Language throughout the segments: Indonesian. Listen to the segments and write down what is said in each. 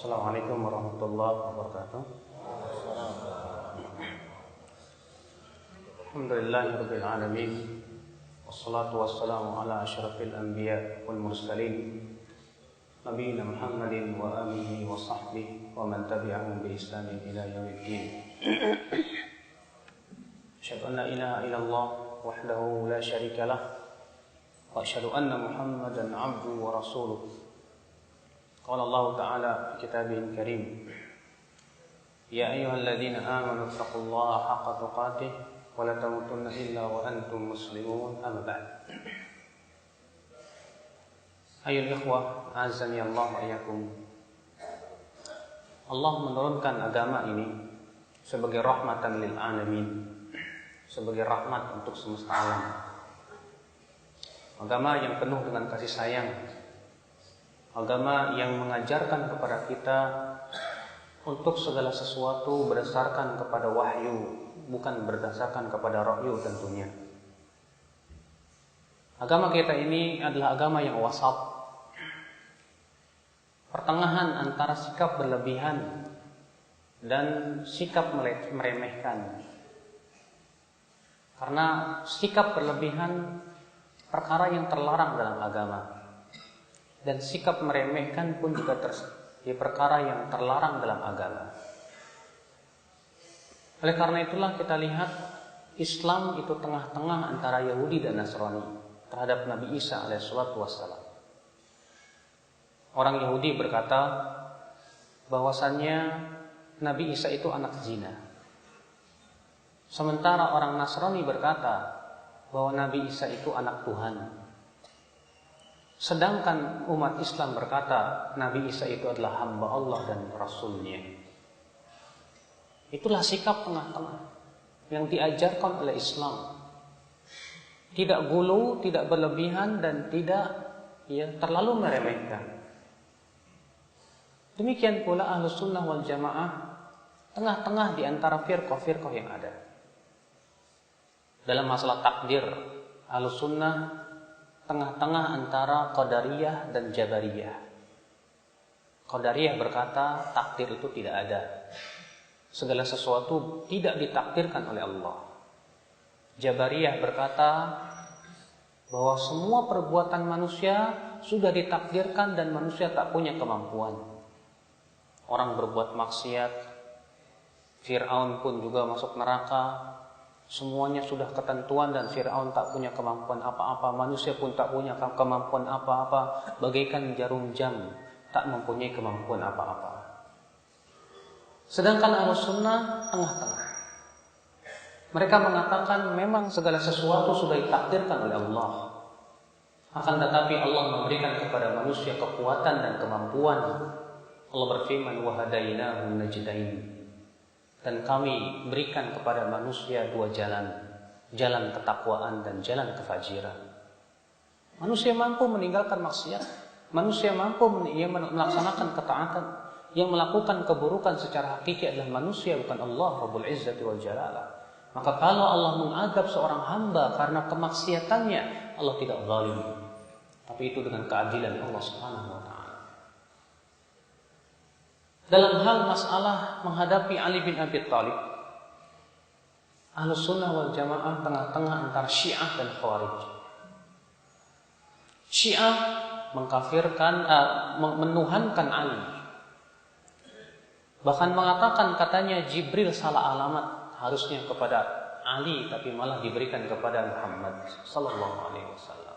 Assalamualaikum warahmatullahi wabarakatuh. Alhamdulillahirabbil alamin. Wassalatu wassalamu ala asyrafil anbiya wal mursalin nabiyina Muhammadin wa alihi wa sahbihi wa man tabi'ahum bi ihsanin ila yaumiddin. Asyhadu an la ilaha illallah wahdahu la syarika lah wa asyhadu anna Muhammadan 'abduhu wa rasuluh. Qala Allah Ta'ala fi kitabihil karim, ya ayyuhalladzina amanu taqullaha haqqa tuqatih wa la tamutunna illa wa antum muslimun. Amma ba'd. Ayyuhal ikhwah, azani Allah wa iyyakum. Allah menurunkan agama ini sebagai rahmatan lil alamin, sebagai rahmat untuk semesta alam. Agama yang penuh dengan kasih sayang, agama yang mengajarkan kepada kita untuk segala sesuatu berdasarkan kepada wahyu, bukan berdasarkan kepada ra'yu tentunya. Agama kita ini adalah agama yang wasat, pertengahan antara sikap berlebihan dan sikap meremehkan. Karena sikap berlebihan perkara yang terlarang dalam agama, dan sikap meremehkan pun juga perkara yang terlarang dalam agama. Oleh karena itulah kita lihat Islam itu tengah-tengah antara Yahudi dan Nasrani terhadap Nabi Isa alaihissalatu wassalam. Orang Yahudi berkata bahwasannya Nabi Isa itu anak zina. Sementara orang Nasrani berkata bahwa Nabi Isa itu anak Tuhan. Sedangkan umat Islam berkata Nabi Isa itu adalah hamba Allah dan Rasulnya. Itulah sikap tengah-tengah yang diajarkan oleh Islam. Tidak gulu, tidak berlebihan, dan tidak terlalu meremehkan. Demikian pula Ahlus Sunnah wal Jamaah tengah-tengah di antara firqah-firqah yang ada. Dalam masalah takdir, Ahlus Sunnah tengah-tengah antara Qadariyah dan Jabariyah. Qadariyah berkata takdir itu tidak ada, segala sesuatu tidak ditakdirkan oleh Allah. Jabariyah berkata bahwa semua perbuatan manusia sudah ditakdirkan dan manusia tak punya kemampuan. Orang berbuat maksiat, Fir'aun pun juga masuk neraka. Semuanya sudah ketentuan dan Fir'aun tak punya kemampuan apa-apa. Manusia pun tak punya kemampuan apa-apa. Bagaikan jarum jam, tak mempunyai kemampuan apa-apa. Sedangkan Ahlus Sunnah tengah-tengah. Mereka mengatakan memang segala sesuatu sudah ditakdirkan oleh Allah. Akan tetapi Allah memberikan kepada manusia kekuatan dan kemampuan. Allah berfirman, wa hadainahum najdain. Dan kami berikan kepada manusia dua jalan, jalan ketakwaan dan jalan kefajiran. Manusia mampu meninggalkan maksiat, manusia mampu melaksanakan ketaatan. Yang melakukan keburukan secara hakiki adalah manusia, bukan Allah Rabbul Izzati wal Jalalah. Maka kalau Allah mengadab seorang hamba karena kemaksiatannya, Allah tidak zalim, tapi itu dengan keadilan Allah Subhanahu wa taala. Dalam hal masalah menghadapi Ali bin Abi Thalib, Ahlus Sunnah wal Jamaah tengah-tengah antara Syiah dan Khawarij. Syiah mengkafirkan, menuhankan Ali. Bahkan mengatakan katanya Jibril salah alamat, harusnya kepada Ali tapi malah diberikan kepada Muhammad sallallahu alaihi wasallam.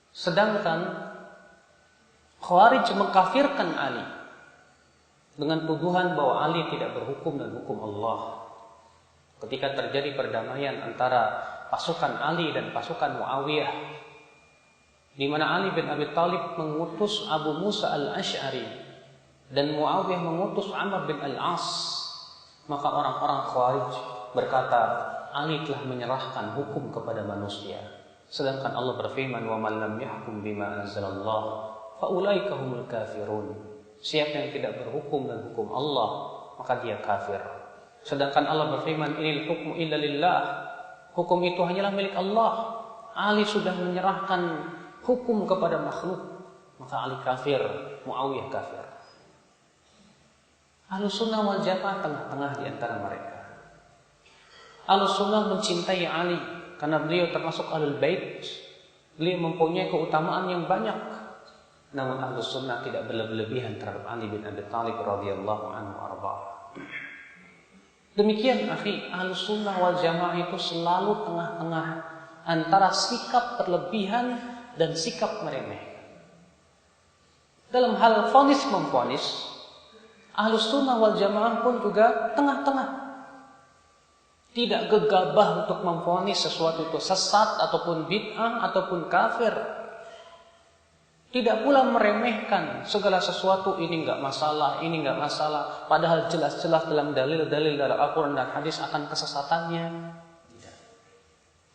Sedangkan Khawarij mengkafirkan Ali dengan tuduhan bahwa Ali tidak berhukum dan hukum Allah. Ketika terjadi perdamaian antara pasukan Ali dan pasukan Muawiyah, di mana Ali bin Abi Thalib mengutus Abu Musa al-Ash'ari dan Muawiyah mengutus Amr bin al-As, maka orang-orang Khawarij berkata Ali telah menyerahkan hukum kepada manusia. Sedangkan Allah berfirman, wa man lam yahkum bima anzalallah fa ulaika humul kafirun. Siapa yang tidak berhukum dan hukum Allah, maka dia kafir. Sedangkan Allah berfirman, inil hukmu illa lillah. Hukum itu hanyalah milik Allah. Ali sudah menyerahkan hukum kepada makhluk, maka Ali kafir, Muawiyah kafir. Ahlussunnah wal Jamaah tengah-tengah di antara mereka. Ahlussunnah mencintai Ali karena beliau termasuk Ahlul Bait. Beliau mempunyai keutamaan yang banyak. Namun Ahlussunnah tidak berlebihan terhadap Ali bin Abi Thalib radhiyallahu anhu arba. Demikian akhi, Ahlussunnah wal Jamaah itu selalu tengah-tengah antara sikap berlebihan dan sikap meremehkan. Dalam hal vonis memvonis, Ahlussunnah wal Jamaah pun juga tengah-tengah. Tidak gegabah untuk memvonis sesuatu itu sesat ataupun bid'ah ataupun kafir. Tidak pula meremehkan segala sesuatu, ini enggak masalah, ini enggak masalah, padahal jelas-jelas dalam dalil-dalil dalam Al-Quran dan hadis akan kesesatannya.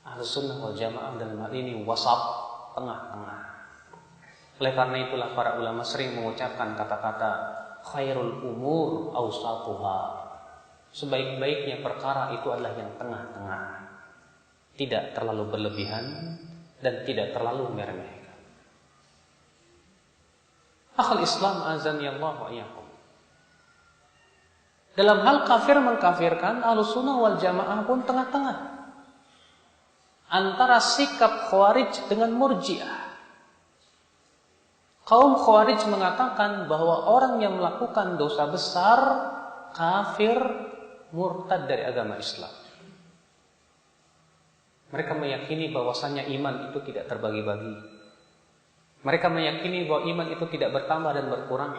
Ahlussunnah wal Jamaah dalam hal ini wasat, tengah-tengah. Oleh karena itulah para ulama sering mengucapkan kata-kata khairul umur awsatuha. Sebaik-baiknya perkara itu adalah yang tengah-tengah. Tidak terlalu berlebihan dan tidak terlalu meremehkan. Akhul Islam azani Allah wa iyyakum. Dalam hal kafir mengkafirkan, Ahlussunnah wal Jamaah pun tengah-tengah antara sikap Khawarij dengan Murji'ah. Kaum Khawarij mengatakan bahwa orang yang melakukan dosa besar kafir, murtad dari agama Islam. Mereka meyakini bahwasannya iman itu tidak terbagi-bagi. Mereka meyakini bahwa iman itu tidak bertambah dan berkurang.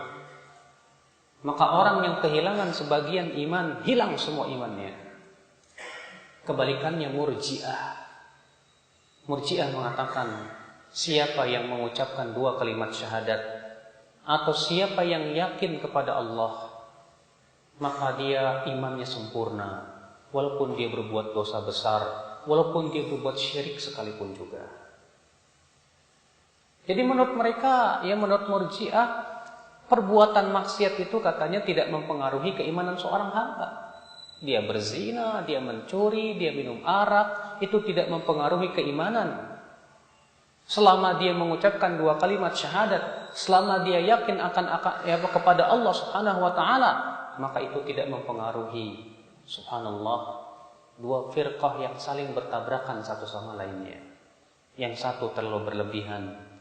Maka orang yang kehilangan sebagian iman, hilang semua imannya. Kebalikannya Murji'ah. Murji'ah mengatakan, siapa yang mengucapkan 2 kalimat syahadat atau siapa yang yakin kepada Allah, maka dia imannya sempurna, walaupun dia berbuat dosa besar, walaupun dia berbuat syirik sekalipun juga. Jadi menurut mereka, menurut Murji'ah, perbuatan maksiat itu katanya tidak mempengaruhi keimanan seorang hamba. Dia berzina, dia mencuri, dia minum arak, itu tidak mempengaruhi keimanan. Selama dia mengucapkan 2 kalimat syahadat, selama dia yakin kepada Allah Subhanahu wa taala, maka itu tidak mempengaruhi. Subhanallah, 2 firqah yang saling bertabrakan satu sama lainnya. Yang satu terlalu berlebihan,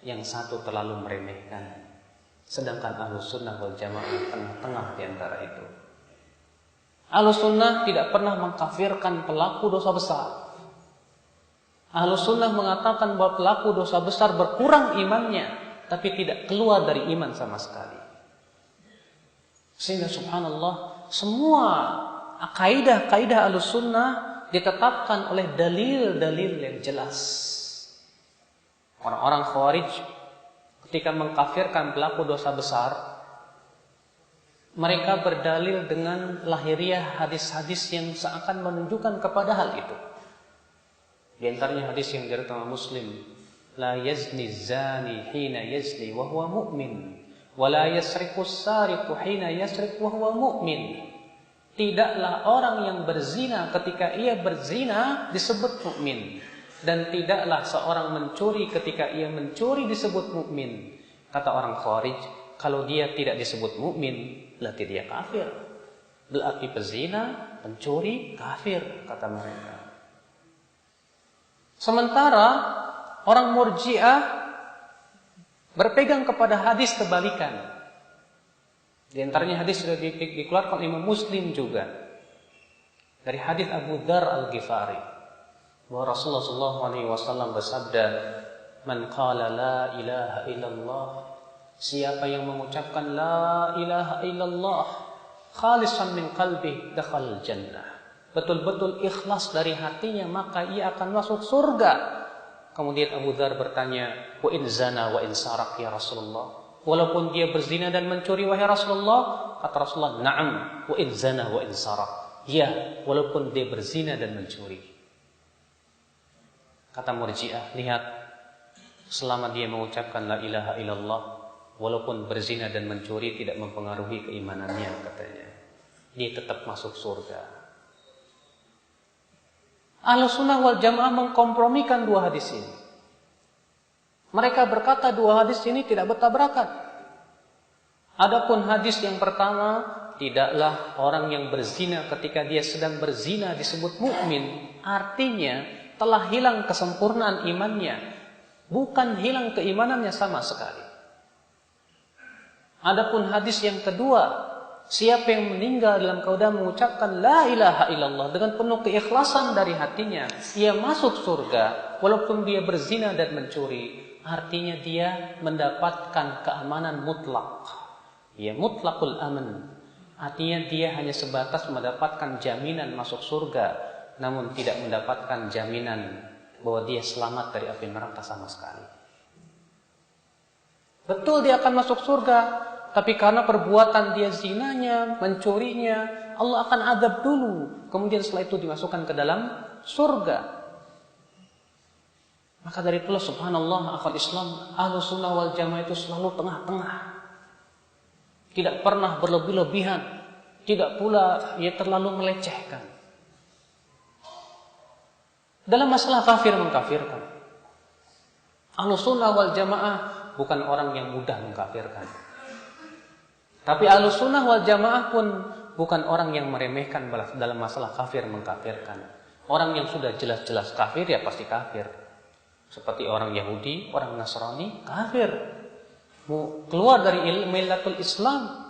yang satu terlalu meremehkan. Sedangkan Ahlussunnah wal Jamaah tengah-tengah di antara itu. Ahlussunnah tidak pernah mengkafirkan pelaku dosa besar. Ahlussunnah mengatakan bahwa pelaku dosa besar berkurang imannya, tapi tidak keluar dari iman sama sekali. Sehingga subhanallah, semua kaidah-kaidah Ahlussunnah ditetapkan oleh dalil-dalil yang jelas. Orang-orang Khawarij ketika mengkafirkan pelaku dosa besar, mereka berdalil dengan lahiriah hadis-hadis yang seakan menunjukkan kepada hal itu. Di antaranya hadis yang diriwayatkan Muslim, la yazni zani hina yazni wa huwa mu'min, wa la yasriqu as-sariqu hina yasriq wa huwa mu'min. Tidaklah orang yang berzina ketika ia berzina disebut mukmin, dan tidaklah seorang mencuri ketika ia mencuri disebut mukmin. Kata orang Khawarij, kalau dia tidak disebut mukmin, berarti dia kafir. Berarti pezina, pencuri, kafir, kata mereka. Sementara orang Murji'ah berpegang kepada hadis kebalikan. Di antaranya hadis sudah dikeluarkan Imam Muslim juga. Dari hadis Abu Dzar Al-Ghifari, bahwa Rasulullah SAW bersabda, man qala la ilaha illallah, siapa yang mengucapkan la ilaha illallah khalisan min qalbi dakhal jannah, betul-betul ikhlas dari hatinya, maka ia akan masuk surga. Kemudian Abu Dzar bertanya, wa in zana wa in sarak ya Rasulullah, walaupun dia berzina dan mencuri wahai Rasulullah? Kata Rasulullah, na'am wa in zana wa in sarak, ya, walaupun dia berzina dan mencuri. Kata Murji'ah, lihat, selama dia mengucapkan la ilaha illallah, walaupun berzina dan mencuri tidak mempengaruhi keimanannya, katanya. Dia tetap masuk surga. Ahlussunnah wal Jamaah mengkompromikan 2 hadis ini. Mereka berkata 2 hadis ini tidak bertabrakan. Adapun hadis yang pertama, tidaklah orang yang berzina ketika dia sedang berzina disebut mukmin. Artinya telah hilang kesempurnaan imannya, bukan hilang keimanannya sama sekali. Adapun hadis yang kedua, siapa yang meninggal dalam keadaan mengucapkan la ilaha illallah dengan penuh keikhlasan dari hatinya, ia masuk surga walaupun dia berzina dan mencuri. Artinya dia mendapatkan keamanan mutlak. Ya, mutlakul aman. Artinya dia hanya sebatas mendapatkan jaminan masuk surga, namun tidak mendapatkan jaminan bahwa dia selamat dari api neraka sama sekali. Betul dia akan masuk surga, tapi karena perbuatan dia zinanya, mencurinya, Allah akan azab dulu. Kemudian setelah itu dimasukkan ke dalam surga. Maka dari itulah subhanallah, akhwat Islam, Ahlus Sunnah wal Jamaah itu selalu tengah-tengah. Tidak pernah berlebih-lebihan, tidak pula ia terlalu melecehkan. Dalam masalah kafir mengkafirkan, Ahlus Sunnah wal Jamaah bukan orang yang mudah mengkafirkan. Tapi Ahlus Sunnah wal Jamaah pun bukan orang yang meremehkan dalam masalah kafir mengkafirkan. Orang yang sudah jelas-jelas kafir ya pasti kafir. Seperti orang Yahudi, orang Nasrani, kafir. Mau keluar dari millatul Islam.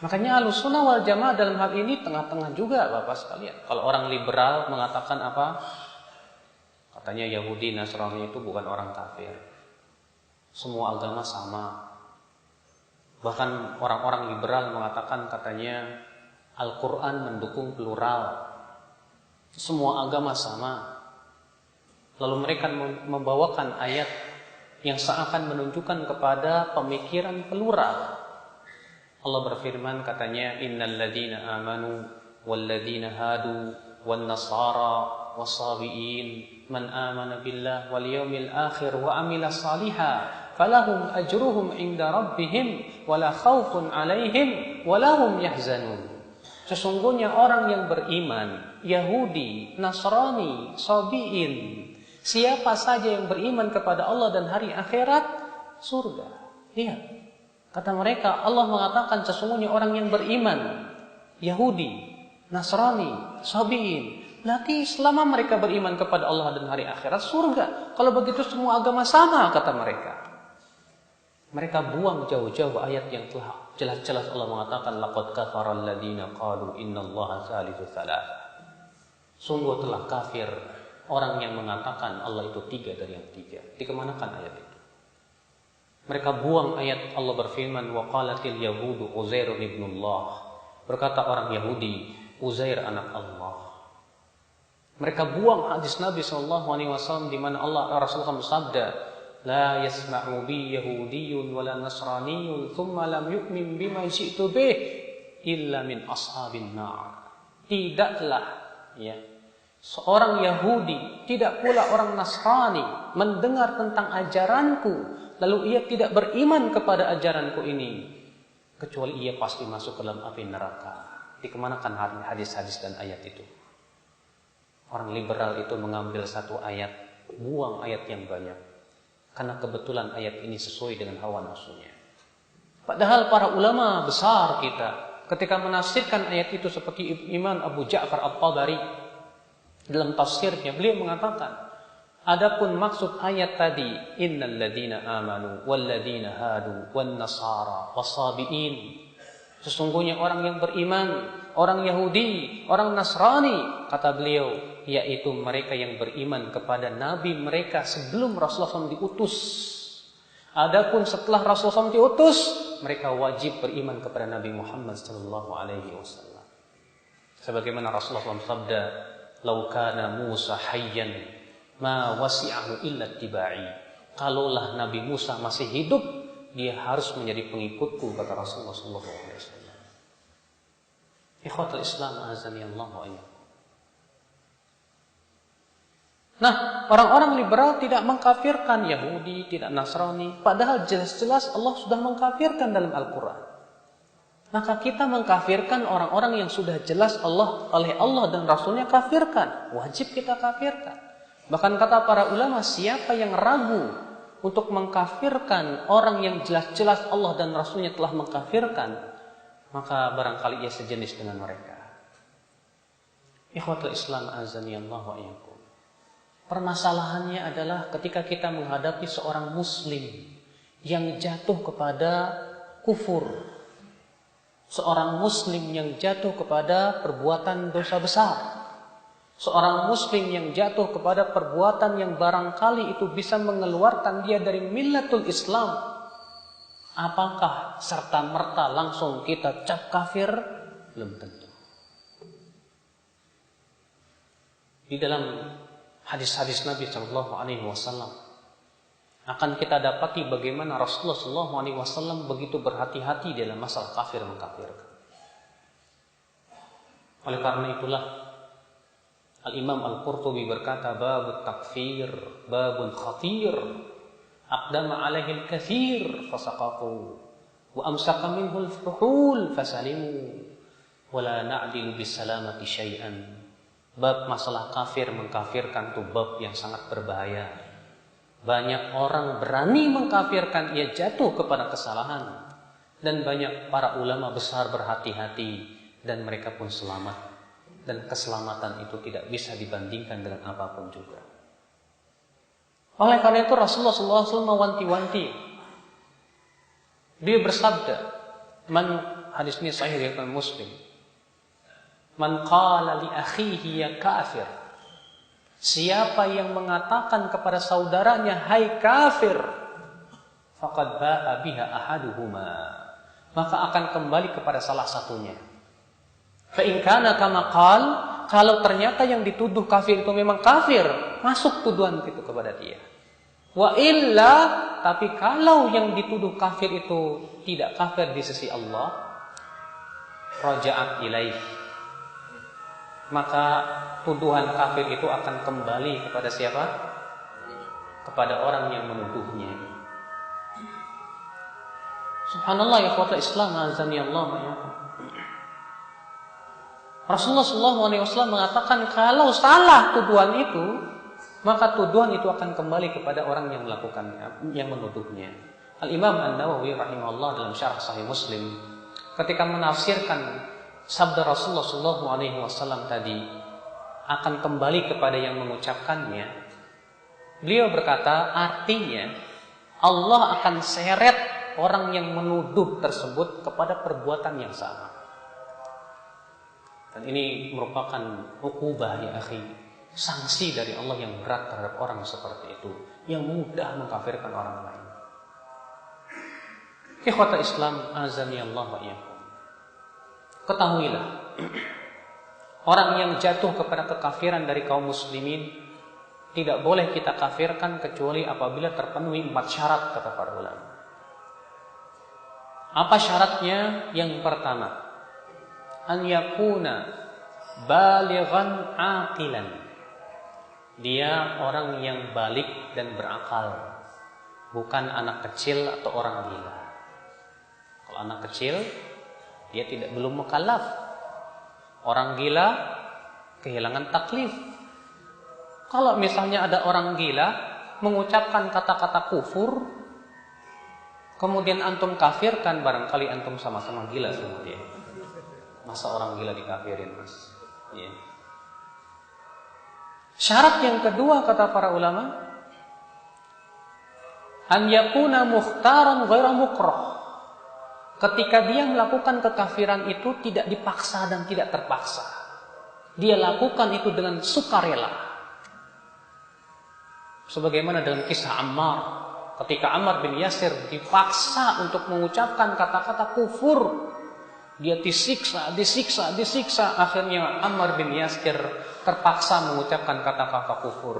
Makanya Ahlus Sunnah wal Jamaah dalam hal ini tengah-tengah juga Bapak sekalian. Kalau orang liberal mengatakan apa? Katanya Yahudi, Nasrani itu bukan orang kafir. Semua agama sama. Bahkan orang-orang liberal mengatakan katanya Al-Quran mendukung plural. Semua agama sama. Lalu mereka membawakan ayat yang seakan menunjukkan kepada pemikiran plural. Allah berfirman katanya innal ladzina amanu wal ladzina hadu wan nasara was-sabiin man amana billah wal yawmil akhir wa amila salihah falahum ajruhum inda rabbihim wala khaufun alaihim walahum yahzanun. Sesungguhnya orang yang beriman, Yahudi, Nasrani, Sabiin, siapa saja yang beriman kepada Allah dan hari akhirat, surga. Lihat, kata mereka, Allah mengatakan sesungguhnya orang yang beriman, Yahudi, Nasrani, Sabiin, berarti selama mereka beriman kepada Allah dan hari akhirat, surga. Kalau begitu semua agama sama, kata mereka. Mereka buang jauh-jauh ayat yang telah jelas-jelas Allah mengatakan laqad kafara alladziina qalu innallaha tsalitsu tsalatsa. Sungguh telah kafir orang yang mengatakan Allah itu tiga dari yang tiga. Dikemanakan ayat itu? Mereka buang ayat Allah berfirman wa qalatil yahudu Uzair ibnullah. Berkata orang Yahudi, Uzair anak Allah. Mereka buang hadis Nabi SAW di mana Allah Rasulullah bersabda, la yasma'u bi yahudiyyun wala nasraniyyun thumma lam yu'min bima ji'tu bih illa min ashabin nar. Tidaklah ya seorang Yahudi, tidak pula orang Nasrani mendengar tentang ajaranku lalu ia tidak beriman kepada ajaranku ini kecuali ia pasti masuk ke dalam api neraka. Dikemanakan hadis-hadis dan ayat itu? Orang liberal itu mengambil satu ayat, buang ayat yang banyak. Karena kebetulan ayat ini sesuai dengan hawa nafsunya. Padahal para ulama besar kita ketika menafsirkan ayat itu seperti Imam Abu Ja'far At-Tabari dalam tafsirnya beliau mengatakan, adapun maksud ayat tadi innal ladzina amanu wal ladzina hadu wan nasara was-sabiin, sesungguhnya orang yang beriman, orang Yahudi, orang Nasrani, kata beliau, yaitu mereka yang beriman kepada Nabi mereka sebelum Rasulullah SAW diutus. Adapun setelah Rasulullah SAW diutus, mereka wajib beriman kepada Nabi Muhammad SAW. Sebagaimana Rasulullah SAW sabda, "Lau kana Musa hayyan, ma wasi'ahu illa ittiba'i." Kalaulah Nabi Musa masih hidup, dia harus menjadi pengikutku, kata Rasulullah SAW. Ikhwatul Islam, azani Allah wa iyyakum. Nah, orang-orang liberal tidak mengkafirkan Yahudi, tidak Nasrani, padahal jelas-jelas Allah sudah mengkafirkan dalam Al-Quran. Maka kita mengkafirkan orang-orang yang sudah jelas oleh Allah dan Rasulnya kafirkan. Wajib kita kafirkan. Bahkan kata para ulama, siapa yang ragu untuk mengkafirkan orang yang jelas-jelas Allah dan Rasulnya telah mengkafirkan, maka barangkali ia sejenis dengan mereka. Ikhwatul Islam azanillahu wa iyyakum. Permasalahannya adalah ketika kita menghadapi seorang muslim yang jatuh kepada kufur, seorang muslim yang jatuh kepada perbuatan dosa besar, seorang muslim yang jatuh kepada perbuatan yang barangkali itu bisa mengeluarkan dia dari millatul Islam, apakah serta-merta langsung kita cap kafir? Belum tentu. Di dalam hadis-hadis Nabi Shallallahu Alaihi Wasallam akan kita dapati bagaimana Rasulullah Shallallahu Alaihi Wasallam begitu berhati-hati dalam masalah kafir mengkafirkan. Oleh karena itulah Al-Imam Al-Qurtubi berkata, babut takfir, babun khatir, aqdama alaihi al-kathir fasaqaqu, wa amsaka minhu al-fuhul fasalimu, wa la na'dilu bisalamati syai'an. Bab masalah kafir mengkafirkan itu bab yang sangat berbahaya. Banyak orang berani mengkafirkan, ia jatuh kepada kesalahan. Dan banyak para ulama besar berhati-hati dan mereka pun selamat. Dan keselamatan itu tidak bisa dibandingkan dengan apapun juga. Oleh karena itu Rasulullah SAW mewanti-wanti. Dia bersabda, hadis ini sahih riwayat Muslim. Man qala li akhihi ya kafir. Siapa yang mengatakan kepada saudaranya hai kafir, faqad ba'a biha ahaduhuma, maka akan kembali kepada salah satunya. Fa in kana kama qal, kalau ternyata yang dituduh kafir itu memang kafir, masuk tuduhan itu kepada dia. Wa illa, tapi kalau yang dituduh kafir itu tidak kafir di sisi Allah, raja'at ilaih, maka tuduhan kafir itu akan kembali kepada siapa? Kepada orang yang menuduhnya. Subhanallah ya ikhwatul Islam azanillahu wa iyyakum. Rasulullah SAW mengatakan kalau salah tuduhan itu, maka tuduhan itu akan kembali kepada orang yang melakukannya, yang menuduhnya. Al-Imam An-Nawawi rahimahullah dalam syarah Sahih Muslim ketika menafsirkan sabda Rasulullah SAW tadi akan kembali kepada yang mengucapkannya, beliau berkata artinya Allah akan seret orang yang menuduh tersebut kepada perbuatan yang sama. Dan ini merupakan ukubah ya akhi, sanksi dari Allah yang berat terhadap orang seperti itu, yang mudah mengkafirkan orang lain. Ikhwata Islam azanillah wa iyyakum. Ketahuilah, orang yang jatuh kepada kekafiran dari kaum muslimin tidak boleh kita kafirkan kecuali apabila terpenuhi 4 syarat, kata para ulama. Apa syaratnya? Yang pertama, an yakuna balighan aqilan. Dia orang yang balik dan berakal, bukan anak kecil atau orang gila. Kalau anak kecil dia belum mukallaf. Orang gila kehilangan taklif. Kalau misalnya ada orang gila mengucapkan kata-kata kufur, kemudian antum kafirkan, barangkali antum sama-sama gila sama dia. Masa orang gila dikafirin, mas? Ya. Syarat yang kedua kata para ulama, an yakuna mukhtaran ghaira mukrah. Ketika dia melakukan kekafiran itu tidak dipaksa dan tidak terpaksa. Dia lakukan itu dengan sukarela. Sebagaimana dalam kisah Ammar, ketika Ammar bin Yasir dipaksa untuk mengucapkan kata-kata kufur, dia disiksa, akhirnya Ammar bin Yasir terpaksa mengucapkan kata-kata kufur.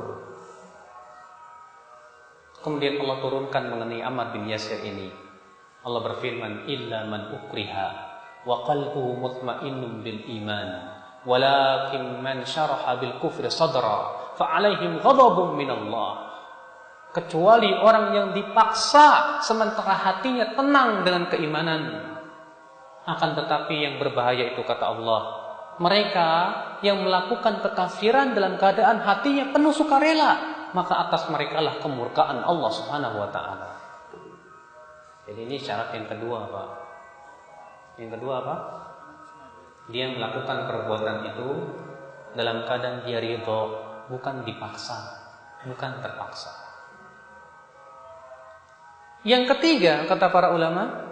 Kemudian Allah turunkan mengenai Ammar bin Yasir ini. Allah berfirman, illa man ukriha wa qalbuhu mutmainnun bil iman, walakin man syaraha bil kufri sadra fa alaihim ghadabun minallah. Kecuali orang yang dipaksa sementara hatinya tenang dengan keimanan. Akan tetapi yang berbahaya itu kata Allah, mereka yang melakukan kekafiran dalam keadaan hatinya penuh sukarela, maka atas mereka lah kemurkaan Allah Subhanahu wa taala. Jadi ini syarat yang kedua, Pak. Yang kedua apa? Dia melakukan perbuatan itu dalam keadaan dia ridho, bukan dipaksa, bukan terpaksa. Yang ketiga, kata para ulama,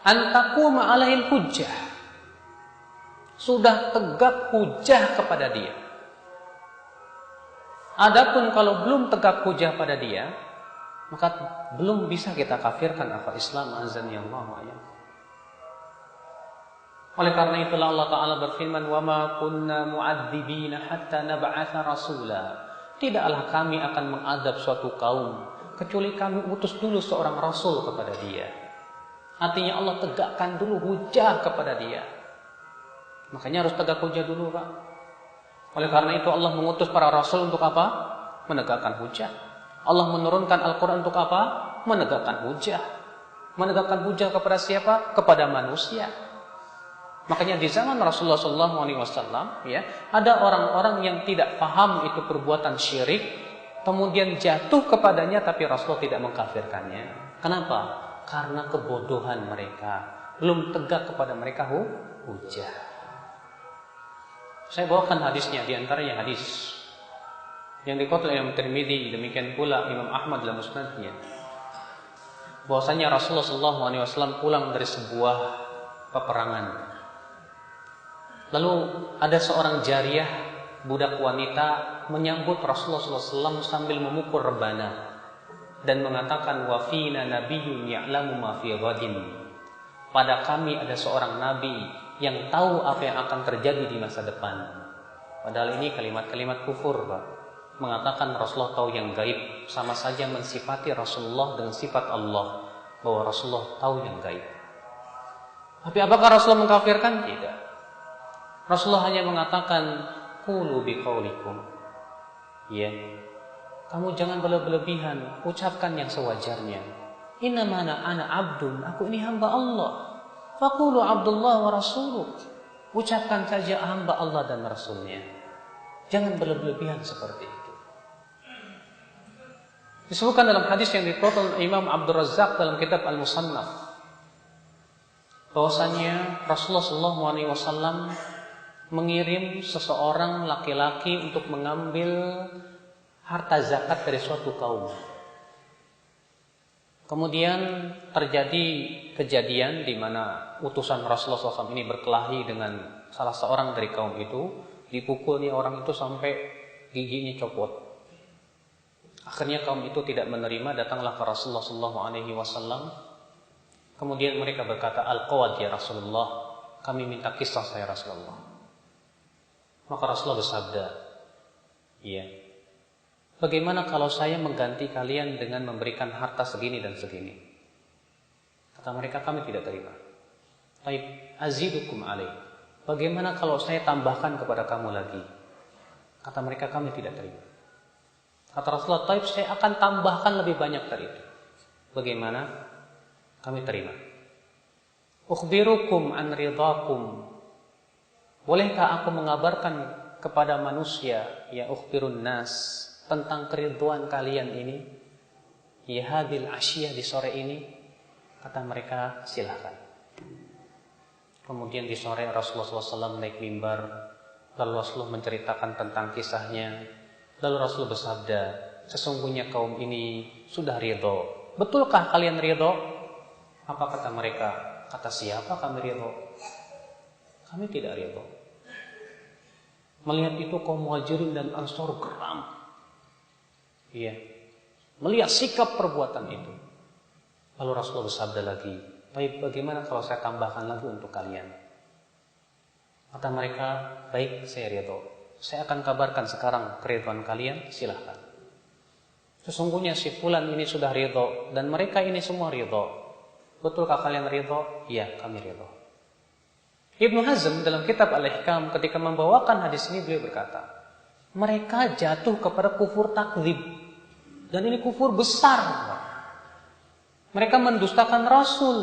antaquma alaihil hujjah. Sudah tegak hujjah kepada dia. Adapun kalau belum tegak hujjah pada dia, maka belum bisa kita kafirkan apa Islam azan ya Allah ya. Oleh karena itulah Allah Ta'ala berfirman, wa ma kunna mu'adzibina hatta nab'atha rasula. Tidaklah kami akan mengadab suatu kaum kecuali kami utus dulu seorang rasul kepada dia. Artinya Allah tegakkan dulu hujjah kepada dia. Makanya harus tegak hujjah dulu, Pak. Oleh karena itu Allah mengutus para rasul untuk apa? Menegakkan hujjah. Allah menurunkan Al-Quran untuk apa? Menegakkan hujjah. Menegakkan hujjah kepada siapa? Kepada manusia. Makanya di zaman Rasulullah SAW, ya, ada orang-orang yang tidak paham itu perbuatan syirik, kemudian jatuh kepadanya, tapi Rasulullah tidak mengkafirkannya. Kenapa? Karena kebodohan mereka, belum tegak kepada mereka hujjah. Saya bawakan hadisnya, diantaranya hadis yang dikutip Imam Tirmidzi, demikian pula Imam Ahmad dalam musnadnya, bahwasanya Rasulullah SAW pulang dari sebuah peperangan. Lalu ada seorang jariyah, budak wanita, menyambut Rasulullah SAW sambil memukul rebana dan mengatakan, wa fina nabiyyun ya'lamu ma fi ghadin. Pada kami ada seorang nabi yang tahu apa yang akan terjadi di masa depan. Padahal ini kalimat-kalimat kufur, Pak. Mengatakan Rasulullah tahu yang gaib, sama saja mensifati Rasulullah dengan sifat Allah, bahwa Rasulullah tahu yang gaib. Tapi apakah Rasulullah mengkafirkan? Tidak. Rasulullah hanya mengatakan, qulu biqaulikum. Ya. Kamu jangan berlebihan, ucapkan yang sewajarnya. Innama ana abdun, aku ini hamba Allah. Faqulu Abdullah wa rasuluh. Ucapkan saja hamba Allah dan Rasulnya. Jangan berlebihan seperti itu. Disebutkan dalam hadis yang dikutip Imam Abdul Razzaq dalam kitab Al-Musannaf, bahwasanya Rasulullah SAW mengirim seseorang laki-laki untuk mengambil harta zakat dari suatu kaum. Kemudian terjadi kejadian di mana utusan Rasulullah SAW ini berkelahi dengan salah seorang dari kaum itu, dipukulnya orang itu sampai giginya copot. Akhirnya kaum itu tidak menerima, datanglah ke Rasulullah SAW. Kemudian mereka berkata, al-qawad ya Rasulullah, kami minta kisah saya Rasulullah. Maka Rasulullah bersabda, iya, bagaimana kalau saya mengganti kalian dengan memberikan harta segini dan segini? Kata mereka, kami tidak terima. Taib azidukum alaih. Bagaimana kalau saya tambahkan kepada kamu lagi? Kata mereka, kami tidak terima. Kata Rasulullah, taib, saya akan tambahkan lebih banyak dari itu. Bagaimana? Kami terima. Ukhbirukum an ridakum. Bolehkah aku mengabarkan kepada manusia, ya ukhbirun nas, tentang keridhaan kalian ini? Ya hadil asyiyah, di sore ini? Kata mereka, silakan. Kemudian di sore Rasulullah SAW naik mimbar, lalu Rasulullah menceritakan tentang kisahnya. Lalu Rasulullah bersabda, sesungguhnya kaum ini sudah ridho. Betulkah kalian ridho? Apa kata mereka? Kata siapa kami ridho? Kami tidak ridho. Melihat itu kaum Muhajirin dan Ansor geram. Iya. Melihat sikap perbuatan itu. Lalu Rasulullah bersabda lagi, baik, bagaimana kalau saya tambahkan lagi untuk kalian? Kata mereka, baik, saya ridho. Saya akan kabarkan sekarang keridhaan kalian, silahkan. Sesungguhnya si fulan ini sudah ridho dan mereka ini semua ridho. Betulkah kalian ridho? Iya, kami ridho. Ibnu Hazm dalam kitab Al-Ihkam ketika membawakan hadis ini, beliau berkata, mereka jatuh kepada kufur takdzib, dan ini kufur besar. Mereka mendustakan Rasul,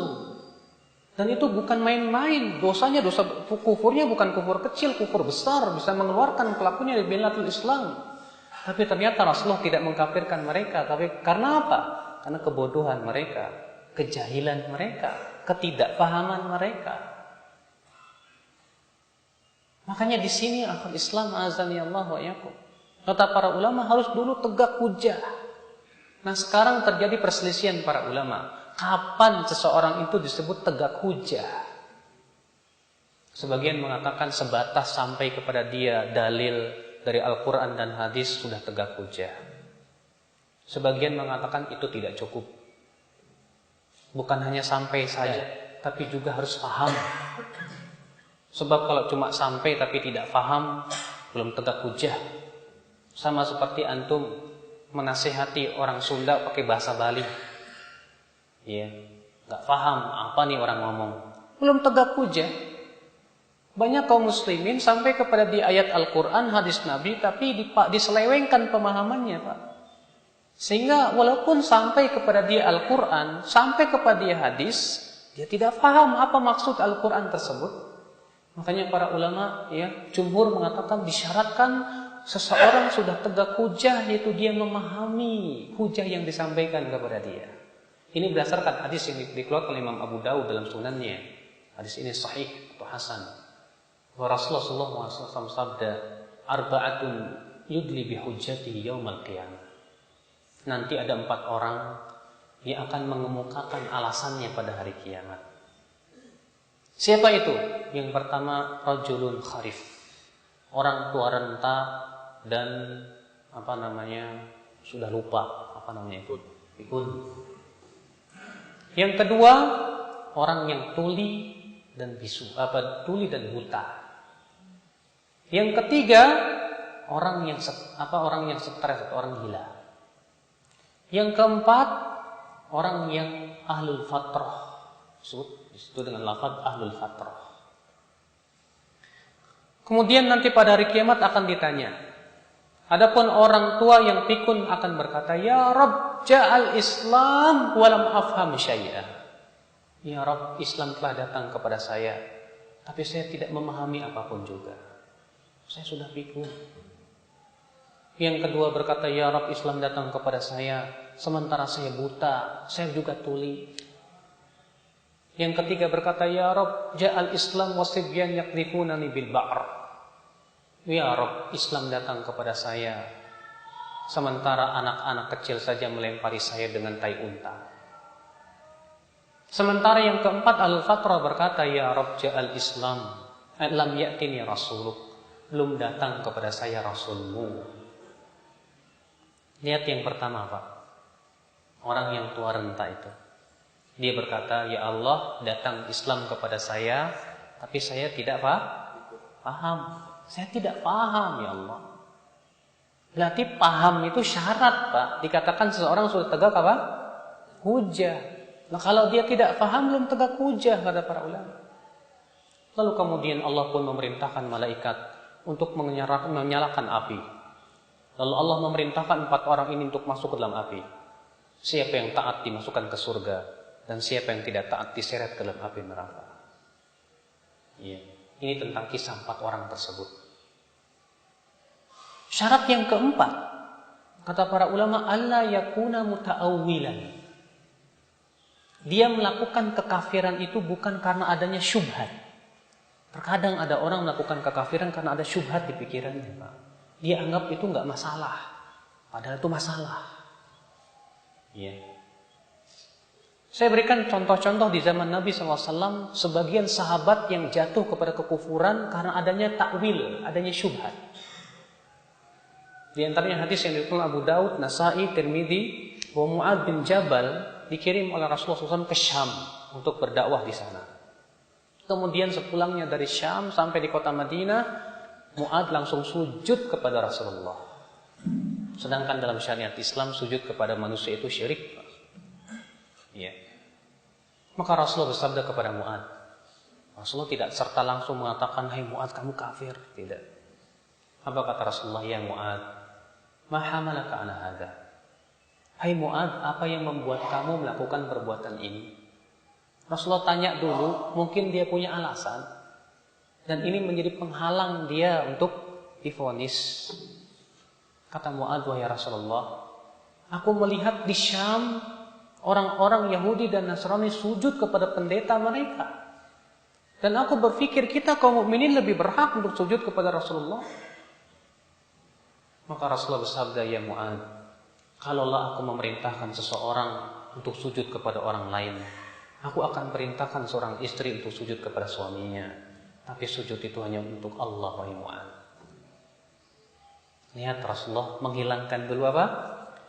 dan itu bukan main-main. Dosanya, dosa kufurnya bukan kufur kecil, kufur besar, bisa mengeluarkan pelakunya dari millatul Islam. Tapi ternyata Rasulullah tidak mengkafirkan mereka. Tapi karena apa? Karena kebodohan mereka, kejahilan mereka, ketidakpahaman mereka. Makanya di sini akhul Islam azani Allah wa iyyakum. Kata para ulama harus dulu tegak hujah. Nah sekarang terjadi perselisihan para ulama. Kapan seseorang itu disebut tegak hujah? Sebagian mengatakan sebatas sampai kepada dia dalil dari Al-Quran dan hadis sudah tegak hujah. Sebagian mengatakan itu tidak cukup. Bukan hanya sampai saja, tapi juga harus paham. Sebab kalau cuma sampai tapi tidak paham, belum tegak hujah. Sama seperti antum menasihati orang Sunda pakai bahasa Bali. Ya, nggak paham apa nih orang ngomong. Belum tegak hujah. Banyak kaum muslimin sampai kepada di ayat Al-Quran, hadis Nabi, tapi diselewengkan pemahamannya, Pak. Sehingga walaupun sampai kepada dia Al-Quran, sampai kepada dia hadis, dia tidak paham apa maksud Al-Quran tersebut. Makanya para ulama, ya, jumhur mengatakan disyaratkan seseorang sudah tegak hujah, yaitu dia memahami hujah yang disampaikan kepada dia. Ini berdasarkan hadis yang dikeluarkan oleh Imam Abu Dawud dalam sunannya. Hadis ini sahih atau hasan. Rasulullah SAW sabda, arba'atun yudli bihujjatihi yaumal qiyamah. Nanti ada 4 orang yang akan mengemukakan alasannya pada hari kiamat. Siapa itu? Yang pertama, rajulun kharif. Orang tua renta dan sudah lupa pikun. Yang kedua, orang yang tuli dan tuli dan buta. Yang ketiga, orang yang stres atau orang gila. Yang keempat, orang yang ahlul fatrah. Disebut dengan lafaz ahlul fatrah. Kemudian nanti pada hari kiamat akan ditanya. Adapun orang tua yang pikun akan berkata, "Ya Rabb, ja'al Islam walam afham syai'an." Ya Rabb, Islam telah datang kepada saya, tapi saya tidak memahami apapun juga. Saya sudah pikun. Yang kedua berkata, "Ya Rabb, Islam datang kepada saya, sementara saya buta, saya juga tuli." Yang ketiga berkata, "Ya Rabb, ja'al Islam wasibyan yakdhifunani bil ba'r." Ya Rabb, Islam datang kepada saya, sementara anak-anak kecil saja melempari saya dengan tai unta. Sementara yang keempat al-fatrah berkata, "Ya Rabb, ja'al Islam lam ya'tini rasuluk." Belum datang kepada saya rasulmu. Lihat yang pertama, Pak. Orang yang tua renta itu. Dia berkata, "Ya Allah, datang Islam kepada saya, tapi saya tidak paham. Saya tidak paham, ya Allah." Berarti paham itu syarat, Pak. Dikatakan seseorang sudah tegak apa? Hujah. Nah, kalau dia tidak paham, belum tegak hujah, kata para ulama. Lalu kemudian Allah pun memerintahkan malaikat untuk menyalakan api. Lalu Allah memerintahkan 4 orang ini untuk masuk ke dalam api. Siapa yang taat dimasukkan ke surga, dan siapa yang tidak taat diseret ke dalam api neraka. Ya. Ini tentang kisah 4 orang tersebut. Syarat yang keempat, kata para ulama, alla yakuna muta'awwilan. Dia melakukan kekafiran itu bukan karena adanya syubhat. Terkadang ada orang melakukan kekafiran karena ada syubhat di pikirannya, Pak. Dia anggap itu enggak masalah, padahal itu masalah. Ya. Saya berikan contoh-contoh di zaman Nabi SAW, sebagian sahabat yang jatuh kepada kekufuran karena adanya takwil, adanya syubhat. Di antaranya hadis yang diriwayatkan Abu Daud, Nasa'i, Tirmidzi, bahwa Mu'adz bin Jabal dikirim oleh Rasulullah SAW ke Syam untuk berdakwah di sana. Kemudian sepulangnya dari Syam sampai di kota Madinah, Mu'adz langsung sujud kepada Rasulullah. Sedangkan dalam syariat Islam sujud kepada manusia itu syirik. Ya. Maka Rasulullah bersabda kepada Mu'adz. Rasulullah tidak serta langsung mengatakan, "Hai Mu'adz, kamu kafir." Tidak. Apa kata Rasulullah? "Ya Mu'adz, ma hamalaka ala hadza?" Hai Mu'adz, apa yang membuat kamu melakukan perbuatan ini? Rasulullah tanya dulu, mungkin dia punya alasan. Dan ini menjadi penghalang dia untuk divonis. Kata Mu'adz, "Wahai Rasulullah, aku melihat di Syam Orang-orang Yahudi dan Nasrani sujud kepada pendeta mereka. Dan aku berpikir kita kaum mukminin lebih berhak untuk sujud kepada Rasulullah. Maka Rasulullah bersabda, ya Mu'ad, kalaulah aku memerintahkan seseorang untuk sujud kepada orang lain, aku akan perintahkan seorang istri untuk sujud kepada suaminya. Tapi sujud itu hanya untuk Allah, wahai Mu'ad. Lihat Rasulullah menghilangkan dulu apa?